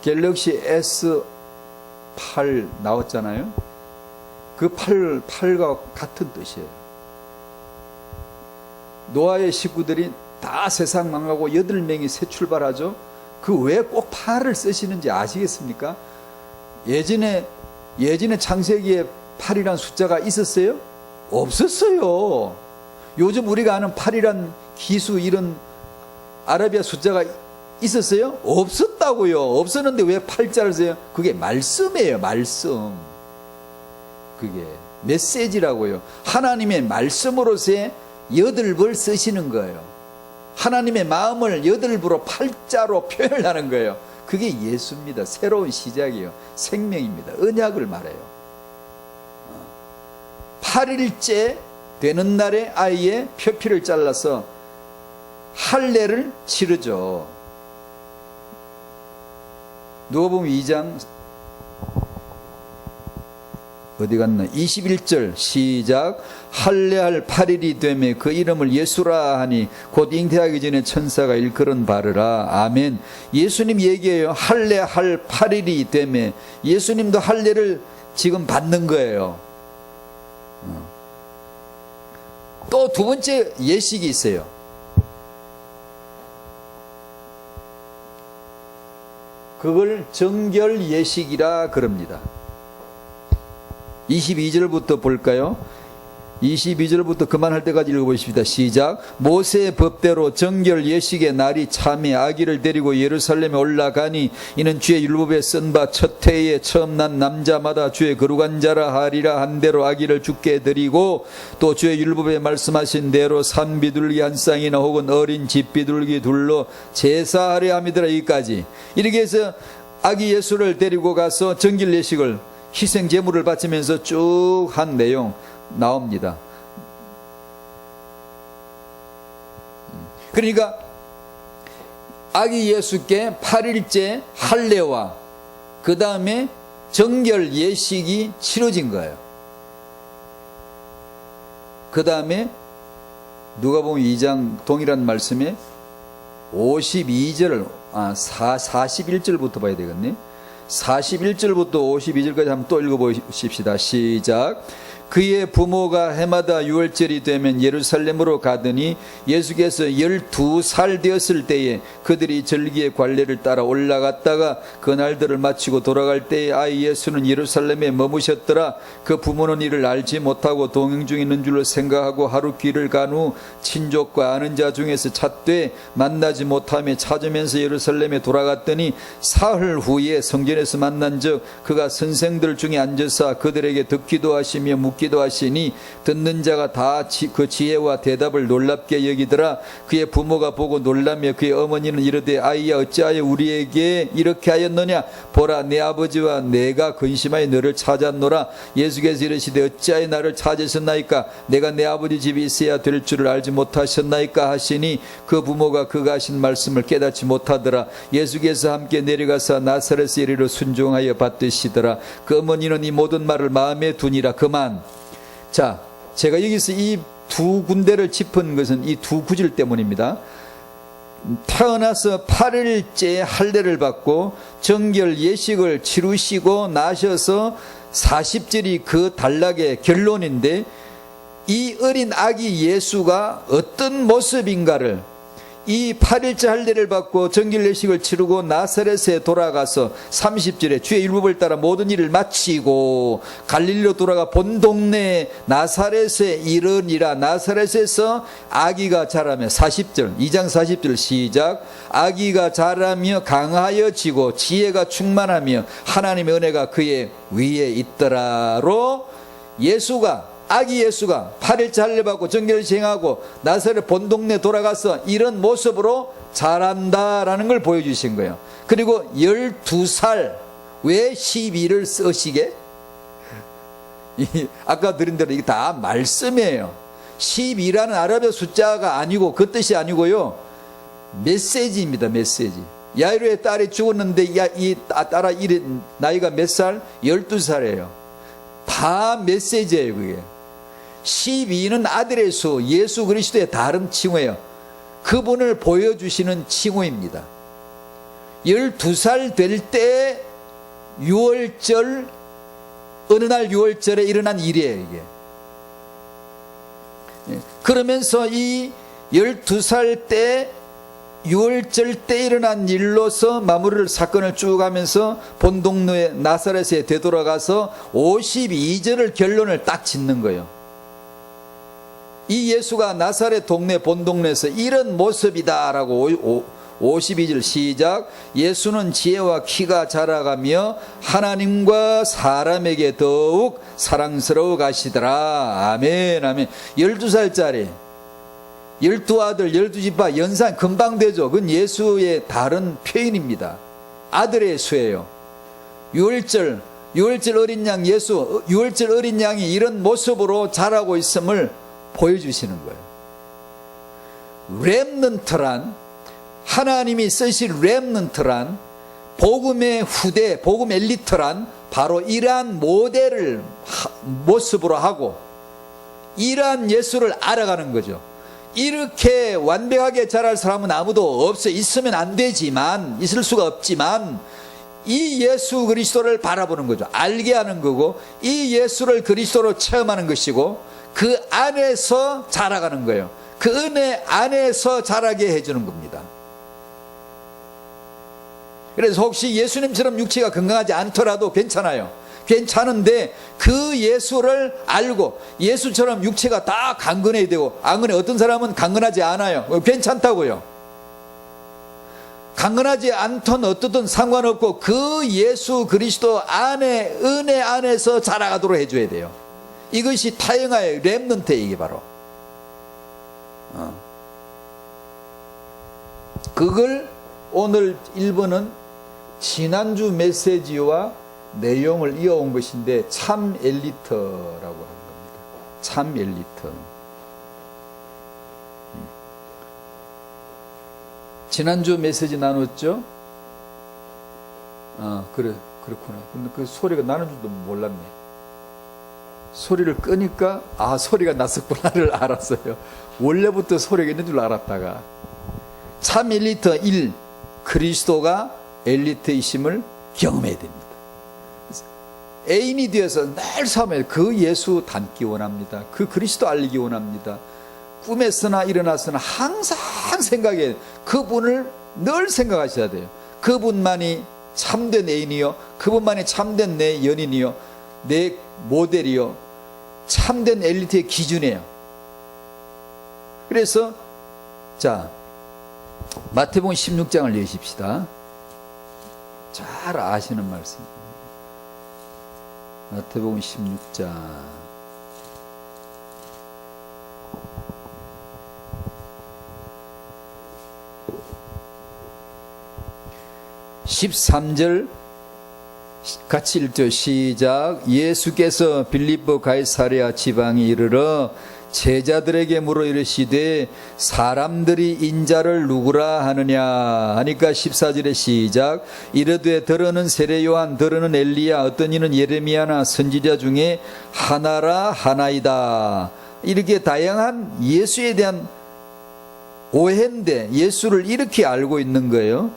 갤럭시 S8 나왔잖아요. 그 8과 같은 뜻이에요. 노아의 식구들이 다 세상 망하고 8명이 새 출발하죠. 그 왜 꼭 8을 쓰시는지 아시겠습니까? 예전에 창세기에 8이란 숫자가 있었어요? 없었어요. 요즘 우리가 아는 8이란 기수 이런 아라비아 숫자가 있었어요? 없었다고요. 없었는데 왜 8자를 써요? 그게 말씀이에요. 말씀. 그게 메시지라고요. 하나님의 말씀으로서의 8벌 쓰시는 거예요. 하나님의 마음을 8부로 8자로 표현하는 거예요. 그게 예수입니다. 새로운 시작이에요. 생명입니다. 언약을 말해요. 8일째 되는 날에 아이의 표피를 잘라서 할례를 치르죠. 누가복음 2장 어디 갔나? 21절 시작. 할례할 8일이 되매 그 이름을 예수라 하니 곧 잉태하기 전에 천사가 일컬은 바르라. 아멘. 예수님 얘기해요. 할례할 8일이 되매. 예수님도 할례를 지금 받는 거예요. 또 두 번째 예식이 있어요. 그걸 정결 예식이라 그럽니다. 22절부터 볼까요? 22절부터 그만할 때까지 읽어보십시다. 시작. 모세의 법대로 정결 예식의 날이 참에 아기를 데리고 예루살렘에 올라가니 이는 주의 율법에 쓴 바 첫 해에 처음 난 남자마다 주의 거룩한 자라 하리라 한 대로 아기를 주께 드리고 또 주의 율법에 말씀하신 대로 산 비둘기 한 쌍이나 혹은 어린 집 비둘기 둘로 제사하려 함이더라. 여기까지 이렇게 해서 아기 예수를 데리고 가서 정결 예식을 희생 제물을 바치면서 쭉 한 내용 나옵니다. 그러니까 아기 예수께 8일째 할례와 그 다음에 정결 예식이 치러진 거예요. 그 다음에 누가복음 2장 동일한 말씀에 51절부터 봐야 되겠네. 41절부터 52절까지 한번 또 읽어보십시다. 시작. 그의 부모가 해마다 유월절이 되면 예루살렘으로 가더니 예수께서 12살 되었을 때에 그들이 절기의 관례를 따라 올라갔다가 그 날들을 마치고 돌아갈 때에 아이 예수는 예루살렘에 머무셨더라. 그 부모는 이를 알지 못하고 동행 중에 있는 줄로 생각하고 하루 길을 간 후 친족과 아는 자 중에서 찾되 만나지 못하며 찾으면서 예루살렘에 돌아갔더니 사흘 후에 성전에서 만난 적 그가 선생들 중에 앉아서 그들에게 듣기도 하시며 묻기도 하시니 듣는 자가 다 그 지혜와 대답을 놀랍게 여기더라. 그의 부모가 보고 놀라며 그의 어머니는 이르되 아이야 어찌하여 우리에게 이렇게 하였느냐. 보라 내 아버지와 내가 근심하여 너를 찾았노라. 예수께서 이르시되 어찌하여 나를 찾으셨나이까. 내가 내 아버지 집에 있어야 될 줄을 알지 못하셨나이까 하시니 그 부모가 그가 하신 말씀을 깨닫지 못하더라. 예수께서 함께 내려가서 나사렛에 이르러 순종하여 받드시더라. 그 어머니는 이 모든 말을 마음에 두니라. 그만. 자, 제가 여기서 이 두 군데를 짚은 것은 이 두 구절 때문입니다. 태어나서 8일째 할례를 받고 정결 예식을 치르시고 나셔서 40절이 그 단락의 결론인데 이 어린 아기 예수가 어떤 모습인가를 이 8일째 할례를 받고 정결례식을 치르고 나사렛에 돌아가서 30절에 주의 율법을 따라 모든 일을 마치고 갈릴리로 돌아가 본 동네 나사렛에 이르니라. 나사렛에서 아기가 자라며 40절 2장 40절 시작. 아기가 자라며 강하여지고 지혜가 충만하며 하나님의 은혜가 그의 위에 있더라로 아기 예수가 8일째 할례 받고 정결을 시행하고 나사렛 본 동네 돌아가서 이런 모습으로 자란다라는 걸 보여주신 거예요. 그리고 12살 왜 12를 쓰시게? 아까 드린 대로 이게 다 말씀이에요. 12라는 아랍의 숫자가 아니고 그 뜻이 아니고요, 메시지입니다. 메시지. 야이로의 딸이 죽었는데 이 딸아 나이가 몇 살? 12살이에요 다 메시지예요. 그게 12는 아들의 수, 예수 그리스도의 다른 칭호예요. 그분을 보여주시는 칭호입니다. 12살 될 때 6월절, 어느 날 6월절에 일어난 일이에요. 이게. 그러면서 이 12살 때 6월절 때 일어난 일로서 마무리를 사건을 쭉 하면서 본 동네 나사렛에 되돌아가서 52절을 결론을 딱 짓는 거예요. 이 예수가 나사렛 동네 본 동네에서 이런 모습이다라고 52절 시작. 예수는 지혜와 키가 자라가며 하나님과 사람에게 더욱 사랑스러워 가시더라. 아멘 아멘. 12살짜리 12아들 12지파 연산 금방 되죠. 그건 예수의 다른 표현입니다. 아들의 수예요. 6월절 어린 양 예수, 6월절 어린 양이 이런 모습으로 자라고 있음을 보여주시는 거예요. 렘넌트란, 하나님이 쓰실 렘넌트란, 복음의 후대, 복음 엘리트란 바로 이러한 모델을 모습으로 하고 이러한 예수를 알아가는 거죠. 이렇게 완벽하게 자랄 사람은 아무도 없어. 있으면 안 되지만, 있을 수가 없지만 이 예수 그리스도를 바라보는 거죠. 알게 하는 거고, 이 예수를 그리스도로 체험하는 것이고, 그 안에서 자라가는 거예요. 그 은혜 안에서 자라게 해주는 겁니다. 그래서 혹시 예수님처럼 육체가 건강하지 않더라도 괜찮아요. 괜찮은데 그 예수를 알고 예수처럼 육체가 다 강건해야 되고, 안 그래 어떤 사람은 강건하지 않아요. 괜찮다고요. 강건하지 않든 어떻든 상관없고 그 예수 그리스도 안에, 은혜 안에서 자라가도록 해줘야 돼요. 이것이 타영화의 렘넌트, 이게 바로 그걸 오늘 1번은 지난주 메시지와 내용을 이어온 것인데 참 엘리트라고 하는 겁니다. 참 엘리트. 지난주 메시지 나눴죠? 그렇구나. 근데 그 소리가 나는 줄도 몰랐네. 소리를 끄니까 소리가 났었구나를 알았어요. 원래부터 소리가 있는 줄 알았다가. 참 엘리트 1. 그리스도가 엘리트이심을 경험해야 됩니다. 애인이 되어서 늘 삶에 그 예수 닮기 원합니다. 그 그리스도 알리기 원합니다. 꿈에서나 일어나서나 항상 생각해, 그분을 늘 생각하셔야 돼요. 그분만이 참된 애인이요, 그분만이 참된 내 연인이요, 내 모델이요, 참된 엘리트의 기준이에요. 그래서 자, 마태복음 16장을 읽으십시다. 잘 아시는 말씀입니다. 마태복음 16장 13절 같이 읽죠. 시작. 예수께서 빌립보 가이사랴 지방에 이르러 제자들에게 물어 이르시되 사람들이 인자를 누구라 하느냐 하니까 14절에 시작. 이르되 더러는 세례 요한, 더러는 엘리야, 어떤 이는 예레미야나 선지자 중에 하나라 하나이다. 이렇게 다양한 예수에 대한 오해인데 예수를 이렇게 알고 있는 거예요.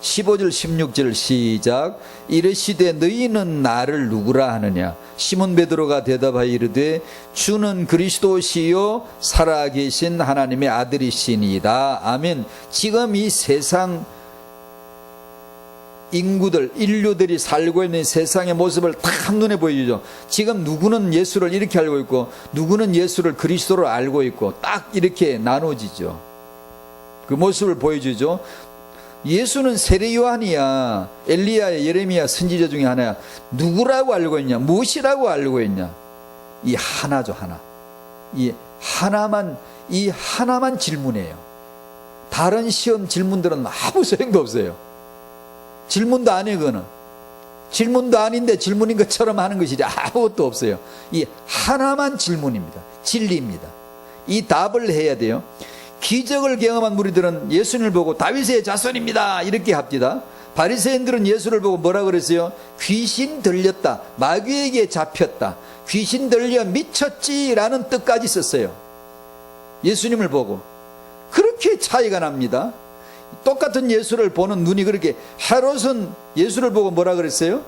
15절 16절 시작. 이르시되 너희는 나를 누구라 하느냐. 시몬 베드로가 대답하여 이르되 주는 그리스도시요 살아계신 하나님의 아들이시니이다. 아멘. 지금 이 세상 인구들, 인류들이 살고 있는 세상의 모습을 다 한눈에 보여주죠. 지금 누구는 예수를 이렇게 알고 있고 누구는 예수를 그리스도로 알고 있고 딱 이렇게 나눠지죠. 그 모습을 보여주죠. 예수는 세례 요한이야, 엘리야, 예레미야 선지자 중에 하나야. 누구라고 알고 있냐, 무엇이라고 알고 있냐. 이 하나죠. 하나. 이 하나만 질문해요. 다른 시험 질문들은 아무 소용도 없어요. 질문도 아니에요. 그거는 질문도 아닌데 질문인 것처럼 하는 것이지 아무것도 없어요. 이 하나만 질문입니다. 진리입니다. 이 답을 해야 돼요. 기적을 경험한 무리들은 예수님을 보고 다윗의 자손입니다 이렇게 합디다. 바리새인들은 예수를 보고 뭐라 그랬어요? 귀신 들렸다, 마귀에게 잡혔다, 귀신 들려 미쳤지라는 뜻까지 썼어요. 예수님을 보고. 그렇게 차이가 납니다. 똑같은 예수를 보는 눈이 그렇게. 헤롯은 예수를 보고 뭐라 그랬어요?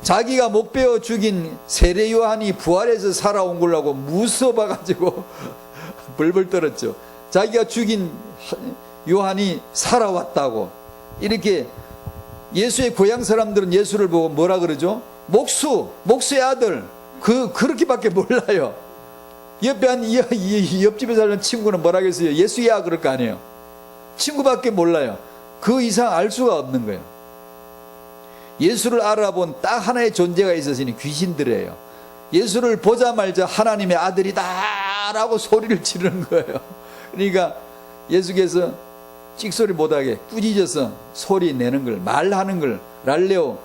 자기가 못 베어 죽인 세례 요한이 부활해서 살아온 걸라고 무서워가지고 벌벌 떨었죠. 자기가 죽인 요한이 살아왔다고. 이렇게 예수의 고향 사람들은 예수를 보고 뭐라 그러죠? 목수의 아들. 그렇게밖에 몰라요. 옆집에 사는 친구는 뭐라 하겠어요? 예수야 그럴 거 아니에요. 친구밖에 몰라요. 그 이상 알 수가 없는 거예요. 예수를 알아본 딱 하나의 존재가 있었으니 귀신들이에요. 예수를 보자마자 하나님의 아들이다 라고 소리를 지르는 거예요. 그러니까 예수께서 찍소리 못하게 꾸짖어서 소리 내는 걸, 말하는 걸, 랄레오,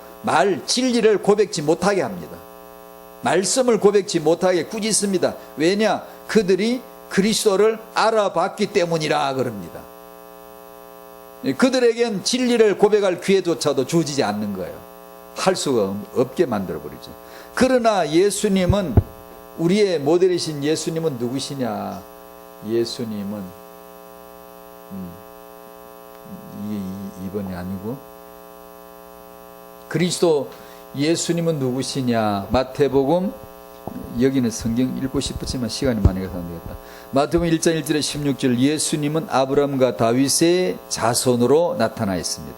진리를 고백지 못하게 합니다. 말씀을 고백지 못하게 꾸짖습니다. 왜냐? 그들이 그리스도를 알아봤기 때문이라 그럽니다. 그들에겐 진리를 고백할 기회조차도 주어지지 않는 거예요. 할 수가 없게 만들어버리죠. 그러나 예수님은, 우리의 모델이신 예수님은 누구시냐? 예수님은 이게 2번이 아니고, 그리스도 예수님은 누구시냐? 마태복음, 여기는 성경 읽고 싶었지만 시간이 많이 가서 안 되겠다. 마태복음 1장 1절에 16절, 예수님은 아브라함과 다윗의 자손으로 나타나 있습니다.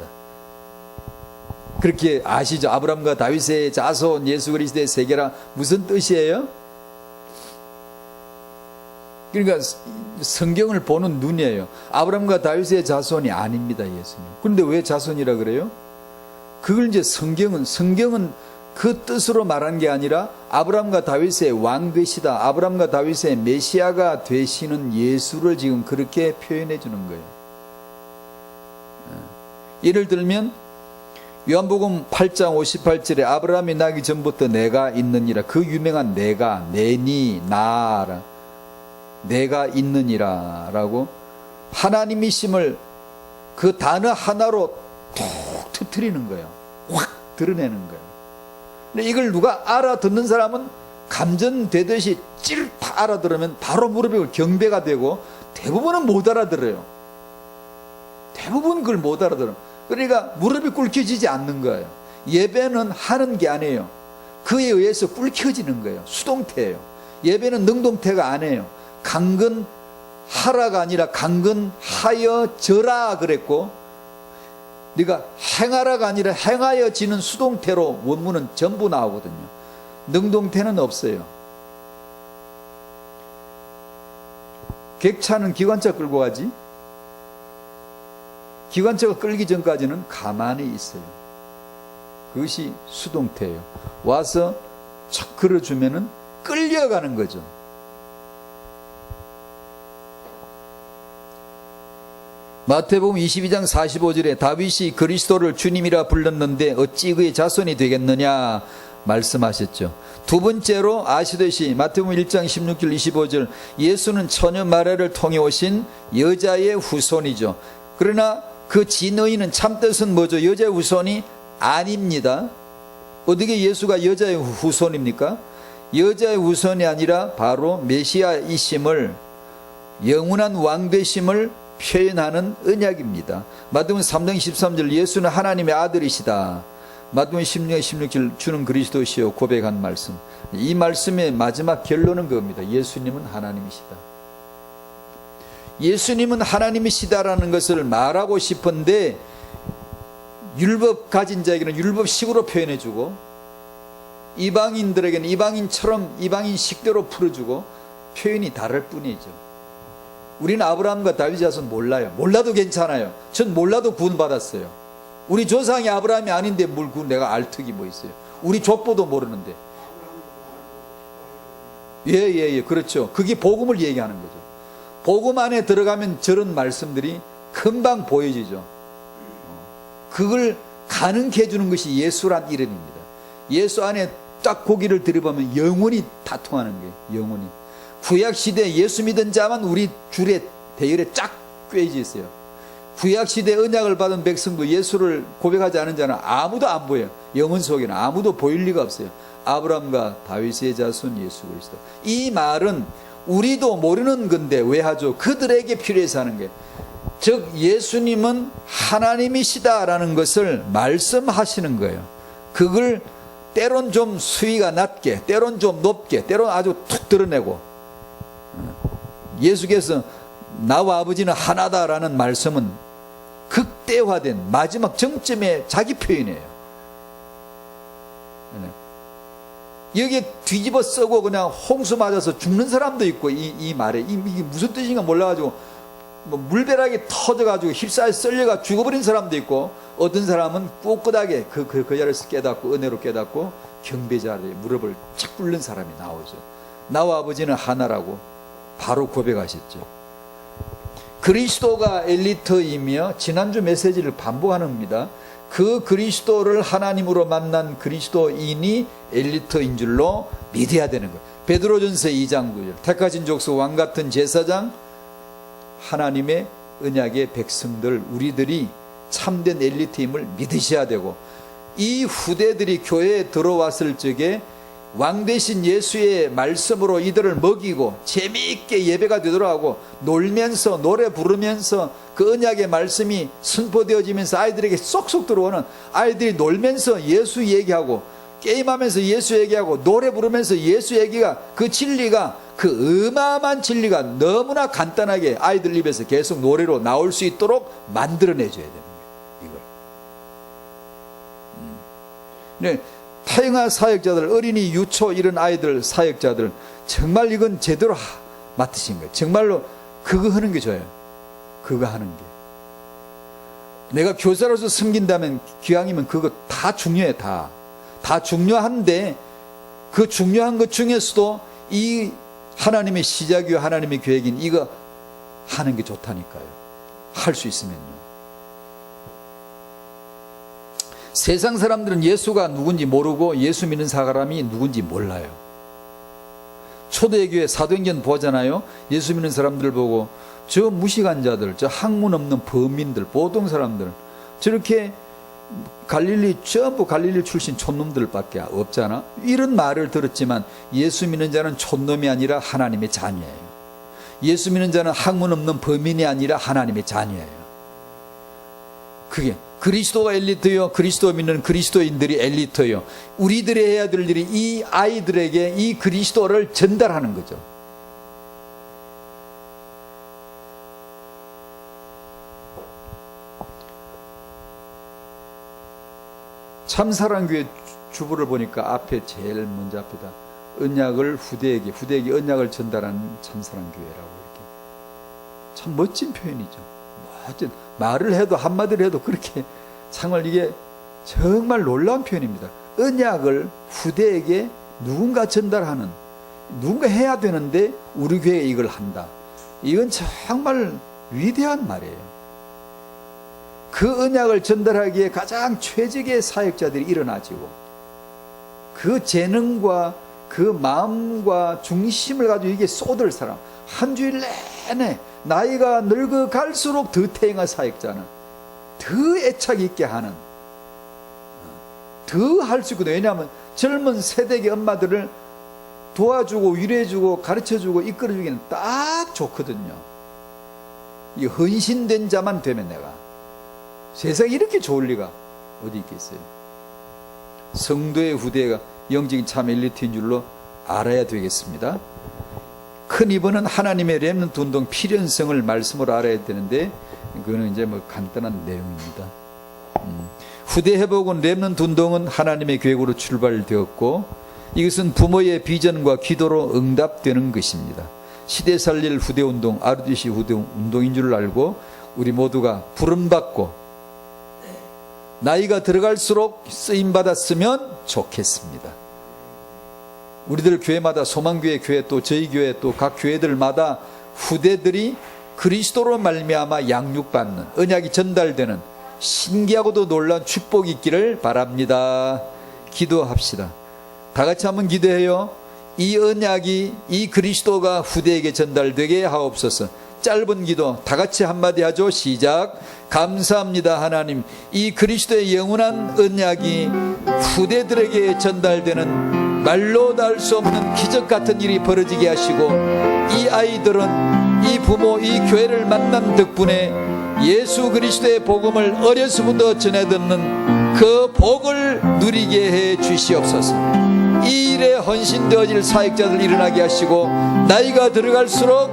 그렇게 아시죠? 아브라함과 다윗의 자손, 예수 그리스도의 세계라 무슨 뜻이에요? 그러니까 성경을 보는 눈이에요. 아브라함과 다윗의 자손이 아닙니다, 예수님. 그런데 왜 자손이라 그래요? 그걸 이제 성경은 그 뜻으로 말한 게 아니라 아브라함과 다윗의 왕 되시다, 아브라함과 다윗의 메시아가 되시는 예수를 지금 그렇게 표현해 주는 거예요. 예를 들면 요한복음 8장 58절에 아브라함이 나기 전부터 내가 있느니라. 그 유명한 내가, 내니, 나라, 내가 있느니라 라고 하나님이심을 그 단어 하나로 톡 터뜨리는 거예요. 확 드러내는 거예요. 근데 이걸 누가 알아듣는 사람은 감전되듯이 찌르 알아들으면 바로 무릎이 경배가 되고, 대부분은 못 알아들어요. 대부분 그걸 못 알아들어요. 그러니까 무릎이 꿇혀지지 않는 거예요. 예배는 하는 게 아니에요. 그에 의해서 꿇혀지는 거예요. 수동태예요. 예배는 능동태가 아니에요. 강건하라가 아니라 강건하여져라 그랬고, 네가 행하라가 아니라 행하여지는 수동태로 원문은 전부 나오거든요. 능동태는 없어요. 객차는 기관차 끌고 가지, 기관차가 끌기 전까지는 가만히 있어요. 그것이 수동태예요. 와서 척 걸어주면은 끌려가는 거죠. 마태복음 22장 45절에 다윗이 그리스도를 주님이라 불렀는데 어찌 그의 자손이 되겠느냐 말씀하셨죠. 두 번째로 아시듯이 마태복음 1장 16절 25절, 예수는 처녀 마리아를 통해 오신 여자의 후손이죠. 그러나 그 진의는 참뜻은 뭐죠? 여자의 후손이 아닙니다. 어떻게 예수가 여자의 후손입니까? 여자의 후손이 아니라 바로 메시아이심을, 영원한 왕 되심을 표현하는 언약입니다. 마태복음 3장 13절 예수는 하나님의 아들이시다. 마태복음 16장 16절 주는 그리스도시요 고백한 말씀. 이 말씀의 마지막 결론은 그겁니다. 예수님은 하나님이시다. 예수님은 하나님이시다라는 것을 말하고 싶은데 율법 가진 자에게는 율법식으로 표현해주고 이방인들에게는 이방인처럼 이방인식대로 풀어주고 표현이 다를 뿐이죠. 우리는 아브라함과 다윗 자손 몰라요. 몰라도 괜찮아요. 전 몰라도 구원받았어요. 우리 조상이 아브라함이 아닌데 뭘 내가 알 턱이 뭐 있어요. 우리 족보도 모르는데. 예, 그렇죠. 그게 복음을 얘기하는 거죠. 복음 안에 들어가면 저런 말씀들이 금방 보여지죠. 그걸 가능케 해주는 것이 예수란 이름입니다. 예수 안에 딱 고기를 들여보면 영원히 다 통하는 거예요. 영원히. 구약시대 예수 믿은 자만 우리 줄에 대열에 쫙 꿰져 있어요. 구약시대 언약을 받은 백성도 예수를 고백하지 않은 자는 아무도 안 보여요. 영혼 속에는 아무도 보일 리가 없어요. 아브라함과 다윗의 자손 예수 그리스도. 이 말은 우리도 모르는 건데 왜 하죠? 그들에게 필요해서 하는 거예요. 즉 예수님은 하나님이시다라는 것을 말씀하시는 거예요. 그걸 때론 좀 수위가 낮게, 때론 좀 높게, 때론 아주 툭 드러내고. 예수께서 나와 아버지는 하나다라는 말씀은 극대화된 마지막 정점의 자기 표현이에요. 여기에 뒤집어 쓰고 그냥 홍수 맞아서 죽는 사람도 있고 이 말에 이게 무슨 뜻인가 몰라가지고 뭐 물벼락이 터져가지고 휩싸여 썰려가 죽어버린 사람도 있고 어떤 사람은 꿋꿋하게 그 자를 깨닫고 은혜로 깨닫고 경배자의 무릎을 착 꿇는 사람이 나오죠. 나와 아버지는 하나라고 바로 고백하셨죠. 그리스도가 엘리트이며 지난주 메시지를 반복하는 겁니다. 그 그리스도를 하나님으로 만난 그리스도인이 엘리트인 줄로 믿어야 되는 거예요. 베드로전서 2장 9절 택하신 족속 왕같은 제사장 하나님의 언약의 백성들 우리들이 참된 엘리트임을 믿으셔야 되고 이 후대들이 교회에 들어왔을 적에 왕 대신 예수의 말씀으로 이들을 먹이고 재미있게 예배가 되도록 하고 놀면서 노래 부르면서 그 언약의 말씀이 선포되어지면서 아이들에게 쏙쏙 들어오는 아이들이 놀면서 예수 얘기하고 게임하면서 예수 얘기하고 노래 부르면서 예수 얘기가 그 진리가 그 어마어마한 진리가 너무나 간단하게 아이들 입에서 계속 노래로 나올 수 있도록 만들어내줘야 되는 거예요. 이걸. 네. 태영아 사역자들 어린이 유초 이런 아이들 사역자들 정말 이건 제대로 맡으신 거예요. 정말로 그거 하는 게 좋아요. 그거 하는 게 내가 교사로서 섬긴다면 기왕이면 그거 다 중요해. 다 중요한데 그 중요한 것 중에서도 이 하나님의 시작이요 하나님의 계획인 이거 하는 게 좋다니까요. 할 수 있으면요. 세상 사람들은 예수가 누군지 모르고 예수 믿는 사람이 누군지 몰라요. 초대교회 사도행전 보잖아요. 예수 믿는 사람들 보고 저 무식한 자들, 저 학문 없는 범인들, 보통 사람들 저렇게 갈릴리 전부 갈릴리 출신 촌놈들밖에 없잖아. 이런 말을 들었지만 예수 믿는 자는 촌놈이 아니라 하나님의 자녀예요. 예수 믿는 자는 학문 없는 범인이 아니라 하나님의 자녀예요. 그게 그리스도가 엘리트요 그리스도 믿는 그리스도인들이 엘리트요. 우리들이 해야 될 일이 이 아이들에게 이 그리스도를 전달하는 거죠. 참사랑교회 주부를 보니까 앞에 제일 먼저 앞에다 언약을 후대에게 언약을 전달하는 참사랑교회라고 이렇게 참 멋진 표현이죠. 멋진 말을 해도 한마디를 해도 그렇게 정말 이게 정말 놀라운 표현입니다. 언약을 후대에게 누군가 전달하는 누군가 해야 되는데 우리 교회에 이걸 한다. 이건 정말 위대한 말이에요. 그 언약을 전달하기에 가장 최적의 사역자들이 일어나지고 그 재능과 그 마음과 중심을 가지고 이게 쏟을 사람 한 주일 내내 나이가 늙어갈수록 더 태영한 사역자는 더 애착 있게 하는 더 할 수 있거든요. 왜냐하면 젊은 세대의 엄마들을 도와주고 위로해주고 가르쳐주고 이끌어주기는 딱 좋거든요. 이 헌신된 자만 되면 내가 세상에 이렇게 좋을 리가 어디 있겠어요. 성도의 후대가 영적인 참 엘리트인 줄로 알아야 되겠습니다. 큰 이번은 하나님의 렘넌트 운동 필연성을 말씀으로 알아야 되는데 그거는 이제 뭐 간단한 내용입니다. 후대 회복은 렘넌트 운동은 하나님의 계획으로 출발되었고 이것은 부모의 비전과 기도로 응답되는 것입니다. 시대 살릴 후대 운동, RDC 후대 운동인 줄 알고 우리 모두가 부름받고 나이가 들어갈수록 쓰임받았으면 좋겠습니다. 우리들 교회마다 소망교회 교회 또 저희 교회 또 각 교회들마다 후대들이 그리스도로 말미암아 양육받는 언약이 전달되는 신기하고도 놀라운 축복이 있기를 바랍니다. 기도합시다. 다 같이 한번 기도해요. 이 언약이 이 그리스도가 후대에게 전달되게 하옵소서. 짧은 기도 다 같이 한마디 하죠. 시작. 감사합니다 하나님, 이 그리스도의 영원한 언약이 후대들에게 전달되는 말로 닿을 수 없는 기적 같은 일이 벌어지게 하시고 이 아이들은 이 부모 이 교회를 만난 덕분에 예수 그리스도의 복음을 어려서부터 전해 듣는 그 복을 누리게 해 주시옵소서. 이 일에 헌신되어질 사역자들 일어나게 하시고 나이가 들어갈수록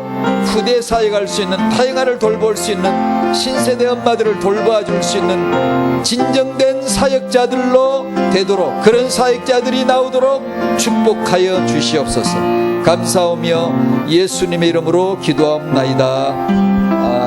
후대 사역할 수 있는 타영아를 돌볼 수 있는 신세대 엄마들을 돌봐줄 수 있는 진정된 사역자들로 되도록 그런 사역자들이 나오도록 축복하여 주시옵소서. 감사하며 예수님의 이름으로 기도합나이다.